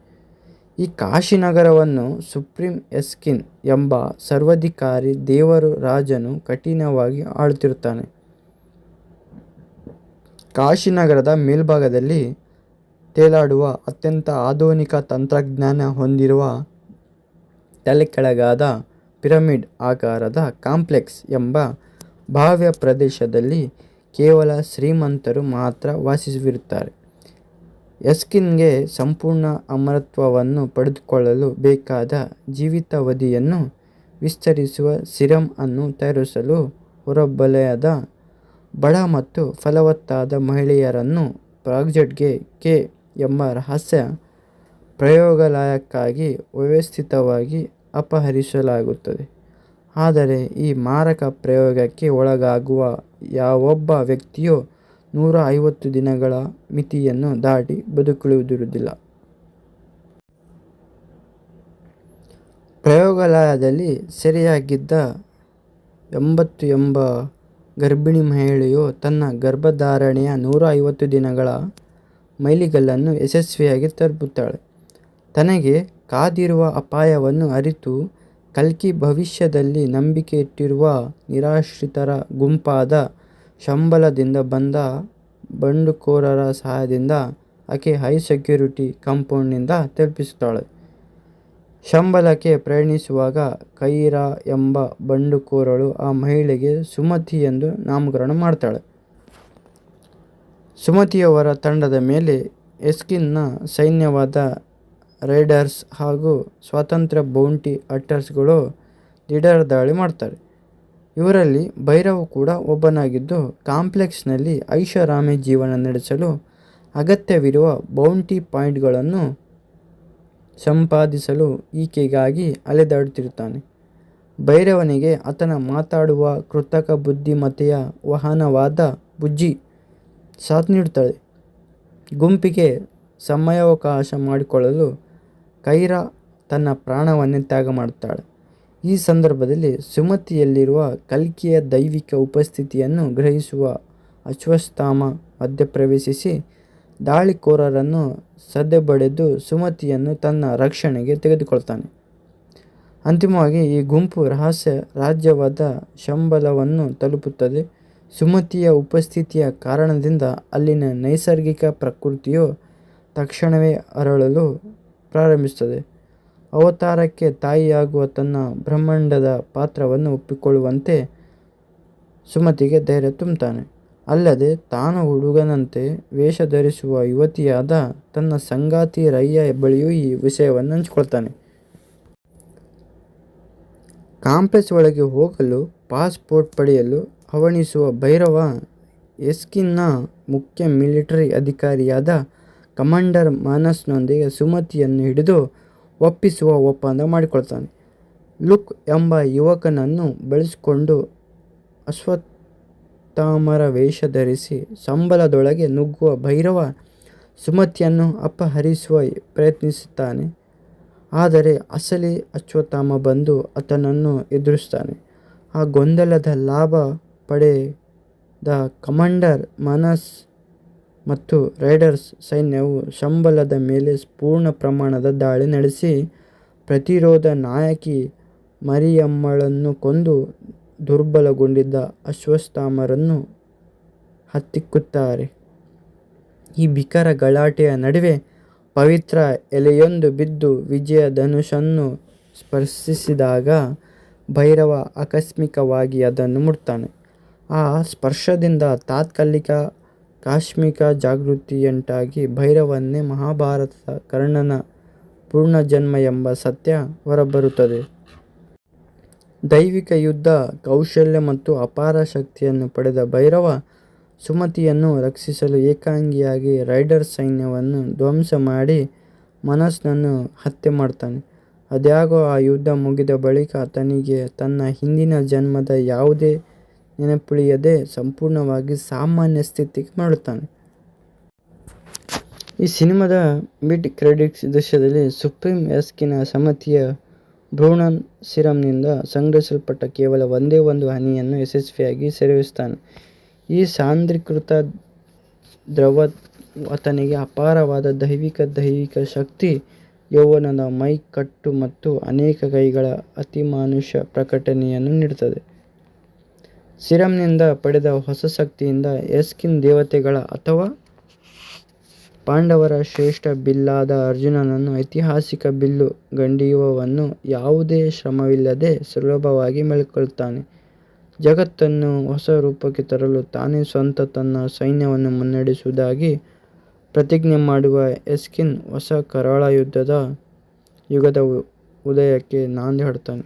ಈ ಕಾಶಿನಗರವನ್ನು ಸುಪ್ರೀಂ ಎಸ್ಕಿನ್ ಎಂಬ ಸರ್ವಾಧಿಕಾರಿ ದೇವರು ರಾಜನು ಕಠಿಣವಾಗಿ ಆಳುತ್ತಿರುತ್ತಾನೆ. ಕಾಶಿನಗರದ ಮೇಲ್ಭಾಗದಲ್ಲಿ ತೇಲಾಡುವ ಅತ್ಯಂತ ಆಧುನಿಕ ತಂತ್ರಜ್ಞಾನ ಹೊಂದಿರುವ ತಲೆಕೆಳಗಾದ ಪಿರಮಿಡ್ ಆಕಾರದ ಕಾಂಪ್ಲೆಕ್ಸ್ ಎಂಬ ಭವ್ಯ ಪ್ರದೇಶದಲ್ಲಿ ಕೇವಲ ಶ್ರೀಮಂತರು ಮಾತ್ರ ವಾಸಿಸುತ್ತಿರುತ್ತಾರೆ. ಎಸ್ಕಿನ್ಗೆ ಸಂಪೂರ್ಣ ಅಮರತ್ವವನ್ನು ಪಡೆದುಕೊಳ್ಳಲು ಬೇಕಾದ ಜೀವಿತಾವಧಿಯನ್ನು ವಿಸ್ತರಿಸುವ ಸಿರಮ್ ಅನ್ನು ತಯಾರಿಸಲು ಹೊರವಲಯದ ಬಡ ಮತ್ತು ಫಲವತ್ತಾದ ಮಹಿಳೆಯರನ್ನು ಪ್ರಾಜೆಕ್ಟ್ಗೆ ಕೆ ಎಂಬ ರಹಸ್ಯ ಪ್ರಯೋಗಾಲಯಕ್ಕಾಗಿ ವ್ಯವಸ್ಥಿತವಾಗಿ ಅಪಹರಿಸಲಾಗುತ್ತದೆ. ಆದರೆ ಈ ಮಾರಕ ಪ್ರಯೋಗಕ್ಕೆ ಒಳಗಾಗುವ ಯಾವೊಬ್ಬ ವ್ಯಕ್ತಿಯೂ 150 ದಿನಗಳ ಮಿತಿಯನ್ನು ದಾಟಿ ಬದುಕುಳಿದಿರುವುದಿಲ್ಲ. ಪ್ರಯೋಗಾಲಯದಲ್ಲಿ ಸೆರೆಯಾಗಿದ್ದ 80 ಎಂಬ ಗರ್ಭಿಣಿ ಮಹಿಳೆಯು ತನ್ನ ಗರ್ಭಧಾರಣೆಯ 150 ದಿನಗಳ ಮೈಲಿಗಲ್ಲನ್ನು ಯಶಸ್ವಿಯಾಗಿ ತಲುಪುತ್ತಾಳೆ. ತನಗೆ ಕಾದಿರುವ ಅಪಾಯವನ್ನು ಅರಿತು ಕಲ್ಕಿ ಭವಿಷ್ಯದಲ್ಲಿ ನಂಬಿಕೆ ಇಟ್ಟಿರುವ ನಿರಾಶ್ರಿತರ ಗುಂಪಾದ ಶಂಬಲದಿಂದ ಬಂದ ಬಂಡುಕೋರರ ಸಹಾಯದಿಂದ ಆಕೆ ಹೈ ಸೆಕ್ಯೂರಿಟಿ ಕಾಂಪೌಂಡ್ನಿಂದ ತಪ್ಪಿಸುತ್ತಾಳೆ. ಶಂಬಲಕ್ಕೆ ಪ್ರಯಾಣಿಸುವಾಗ ಕೈರಾ ಎಂಬ ಬಂಡುಕೋರಳು ಆ ಮಹಿಳೆಗೆ ಸುಮತಿ ಎಂದು ನಾಮಕರಣ ಮಾಡ್ತಾಳೆ. ಸುಮತಿಯವರ ತಂಡದ ಮೇಲೆ ಎಸ್ಕಿನ್ನ ಸೈನ್ಯವಾದ ರೈಡರ್ಸ್ ಹಾಗೂ ಸ್ವಾತಂತ್ರ್ಯ ಬೌಂಟಿ ಹಂಟರ್ಸ್ಗಳು ದಿಢೀರ್ ದಾಳಿ ಮಾಡ್ತಾರೆ. ಇವರಲ್ಲಿ ಭೈರವ್ ಕೂಡ ಒಬ್ಬನಾಗಿದ್ದು, ಕಾಂಪ್ಲೆಕ್ಸ್ನಲ್ಲಿ ಐಷಾರಾಮಿ ಜೀವನ ನಡೆಸಲು ಅಗತ್ಯವಿರುವ ಬೌಂಟಿ ಪಾಯಿಂಟ್ಗಳನ್ನು ಸಂಪಾದಿಸಲು ಈಕೆಗಾಗಿ ಅಲೆದಾಡುತ್ತಿರುತ್ತಾನೆ. ಭೈರವನಿಗೆ ಆತನ ಮಾತಾಡುವ ಕೃತಕ ಬುದ್ಧಿಮತ್ತೆಯ ವಾಹನವಾದ ಬುಜ್ಜಿ ಸಾಥ್ ನೀಡುತ್ತಾಳೆ. ಗುಂಪಿಗೆ ಸಮಯಾವಕಾಶ ಮಾಡಿಕೊಳ್ಳಲು ಕೈರಾ ತನ್ನ ಪ್ರಾಣವನ್ನೇ ತ್ಯಾಗ ಮಾಡುತ್ತಾಳೆ. ಈ ಸಂದರ್ಭದಲ್ಲಿ ಸುಮತಿಯಲ್ಲಿರುವ ಕಲ್ಕಿಯ ದೈವಿಕ ಉಪಸ್ಥಿತಿಯನ್ನು ಗ್ರಹಿಸುವ ಅಶ್ವತ್ಥಾಮ ಮಧ್ಯಪ್ರವೇಶಿಸಿ ದಾಳಿಕೋರರನ್ನು ಸದೆಬಡೆದು ಸುಮತಿಯನ್ನು ತನ್ನ ರಕ್ಷಣೆಗೆ ತೆಗೆದುಕೊಳ್ತಾನೆ. ಅಂತಿಮವಾಗಿ ಈ ಗುಂಪು ರಹಸ್ಯ ರಾಜ್ಯವಾದ ಶಂಬಲವನ್ನು ತಲುಪುತ್ತದೆ. ಸುಮತಿಯ ಉಪಸ್ಥಿತಿಯ ಕಾರಣದಿಂದ ಅಲ್ಲಿನ ನೈಸರ್ಗಿಕ ಪ್ರಕೃತಿಯು ತಕ್ಷಣವೇ ಅರಳಲು ಪ್ರಾರಂಭಿಸುತ್ತದೆ. ಅವತಾರಕ್ಕೆ ತಾಯಿಯಾಗುವ ತನ್ನ ಬ್ರಹ್ಮಾಂಡದ ಪಾತ್ರವನ್ನು ಒಪ್ಪಿಕೊಳ್ಳುವಂತೆ ಸುಮತಿಗೆ ಧೈರ್ಯ ತುಂಬುತ್ತಾನೆ. ಅಲ್ಲದೆ ತಾನು ಹುಡುಗನಂತೆ ವೇಷ ಧರಿಸುವ ಯುವತಿಯಾದ ತನ್ನ ಸಂಗಾತಿ ರಯ್ಯ ಬಳಿಯೂ ಈ ವಿಷಯವನ್ನು ಹಂಚಿಕೊಳ್ತಾನೆ. ಕಾಂಪ್ಲೆಕ್ಸ್ ಒಳಗೆ ಹೋಗಲು ಪಾಸ್ಪೋರ್ಟ್ ಪಡೆಯಲು ಹವಣಿಸುವ ಭೈರವ ಎಸ್ಕಿನ್ನ ಮುಖ್ಯ ಮಿಲಿಟರಿ ಅಧಿಕಾರಿಯಾದ ಕಮಾಂಡರ್ ಮಾನಸ್ನೊಂದಿಗೆ ಸುಮತಿಯನ್ನು ಹಿಡಿದು ಒಪ್ಪಿಸುವ ಒಪ್ಪಂದ ಮಾಡಿಕೊಳ್ತಾನೆ. ಲುಕ್ ಎಂಬ ಯುವಕನನ್ನು ಬಳಸಿಕೊಂಡು ಅಶ್ವತ್ಥಾಮರ ವೇಷ ಧರಿಸಿ ಸಂಬಲದೊಳಗೆ ನುಗ್ಗುವ ಭೈರವ ಸುಮತಿಯನ್ನು ಅಪಹರಿಸುವ ಪ್ರಯತ್ನಿಸುತ್ತಾನೆ. ಆದರೆ ಅಸಲಿ ಅಶ್ವತ್ಥಾಮ ಬಂದು ಆತನನ್ನು ಎದುರಿಸ್ತಾನೆ. ಆ ಗೊಂದಲದ ಲಾಭ ಪಡೆದ ಕಮಾಂಡರ್ ಮಾನಸ್ ಮತ್ತು ರೈಡರ್ಸ್ ಸೈನ್ಯವು ಶಂಬಲದ ಮೇಲೆ ಪೂರ್ಣ ಪ್ರಮಾಣದ ದಾಳಿ ನಡೆಸಿ ಪ್ರತಿರೋಧ ನಾಯಕಿ ಮರಿಯಮ್ಮಳನ್ನು ಕೊಂದು ದುರ್ಬಲಗೊಂಡಿದ್ದ ಅಶ್ವತ್ಥಾಮರನ್ನು ಹತ್ತಿಕ್ಕುತ್ತಾರೆ. ಈ ಭೀಕರ ಗಲಾಟೆಯ ನಡುವೆ ಪವಿತ್ರ ಎಲೆಯೊಂದು ಬಿದ್ದು ವಿಜಯ ಧನುಷನ್ನು ಸ್ಪರ್ಶಿಸಿದಾಗ ಭೈರವ ಆಕಸ್ಮಿಕವಾಗಿ ಅದನ್ನು ಮುಟ್ತಾನೆ. ಆ ಸ್ಪರ್ಶದಿಂದ ತಾತ್ಕಾಲಿಕ ಕಾಸ್ಮಿಕ ಜಾಗೃತಿಯುಂಟಾಗಿ ಭೈರವನ್ನೇ ಮಹಾಭಾರತದ ಕರ್ಣನ ಪೂರ್ಣಜನ್ಮ ಎಂಬ ಸತ್ಯ ಹೊರಬರುತ್ತದೆ. ದೈವಿಕ ಯುದ್ಧ ಕೌಶಲ್ಯ ಮತ್ತು ಅಪಾರ ಶಕ್ತಿಯನ್ನು ಪಡೆದ ಭೈರವ ಸುಮತಿಯನ್ನು ರಕ್ಷಿಸಲು ಏಕಾಂಗಿಯಾಗಿ ರೈಡರ್ ಸೈನ್ಯವನ್ನು ಧ್ವಂಸ ಮಾಡಿ ಮನಸ್ಸನ್ನು ಹತ್ಯೆ ಮಾಡ್ತಾನೆ. ಆದಾಗ್ಯೂ ಆ ಯುದ್ಧ ಮುಗಿದ ಬಳಿಕ ಆತನಿಗೆ ತನ್ನ ಹಿಂದಿನ ಜನ್ಮದ ಯಾವುದೇ ನೆನಪುಳಿಯದೆ ಸಂಪೂರ್ಣವಾಗಿ ಸಾಮಾನ್ಯ ಸ್ಥಿತಿಗೆ ಮರಳುತ್ತಾನೆ. ಈ ಸಿನಿಮಾದ ಮಿಡ್ ಕ್ರೆಡಿಟ್ಸ್ ದೃಶ್ಯದಲ್ಲಿ ಸುಪ್ರೀಂ ಎಸ್ಕಿನ ಸಮಿತಿಯ ಬ್ರೂನನ್ ಸಿರಮ್ನಿಂದ ಸಂಗ್ರಹಿಸಲ್ಪಟ್ಟ ಕೇವಲ ಒಂದೇ ಒಂದು ಹನಿಯನ್ನು ಯಶಸ್ವಿಯಾಗಿ ಸೇರಿಸುತ್ತಾನೆ. ಈ ಸಾಂದ್ರೀಕೃತ ದ್ರವ ಆತನಿಗೆ ಅಪಾರವಾದ ದೈವಿಕ ಶಕ್ತಿ, ಯೌವನದ ಮೈ ಕಟ್ಟು ಮತ್ತು ಅನೇಕ ಕೈಗಳ ಅತಿಮಾನುಷ ಪ್ರಕಟಣೆಯನ್ನು ನೀಡುತ್ತದೆ. ಸಿರಮ್ನಿಂದ ಪಡೆದ ಹೊಸ ಶಕ್ತಿಯಿಂದ ಎಸ್ಕಿನ್ ದೇವತೆಗಳ ಅಥವಾ ಪಾಂಡವರ ಶ್ರೇಷ್ಠ ಬಿಲ್ಲಾದ ಅರ್ಜುನನನ್ನು ಐತಿಹಾಸಿಕ ಬಿಲ್ಲು ಗಂಡಿಯುವವನ್ನು ಯಾವುದೇ ಶ್ರಮವಿಲ್ಲದೆ ಸುಲಭವಾಗಿ ಮೆಲುಕೊಳ್ಳುತ್ತಾನೆ. ಜಗತ್ತನ್ನು ಹೊಸ ರೂಪಕ್ಕೆ ತರಲು ತಾನೇ ಸ್ವತಃ ತನ್ನ ಸೈನ್ಯವನ್ನು ಮುನ್ನಡೆಸುವುದಾಗಿ ಪ್ರತಿಜ್ಞೆ ಮಾಡುವ ಎಸ್ಕಿನ್ ಹೊಸ ಕರಾಳ ಯುಗದ ಉದಯಕ್ಕೆ ನಾಂದಿ ಹಾಡುತ್ತಾನೆ.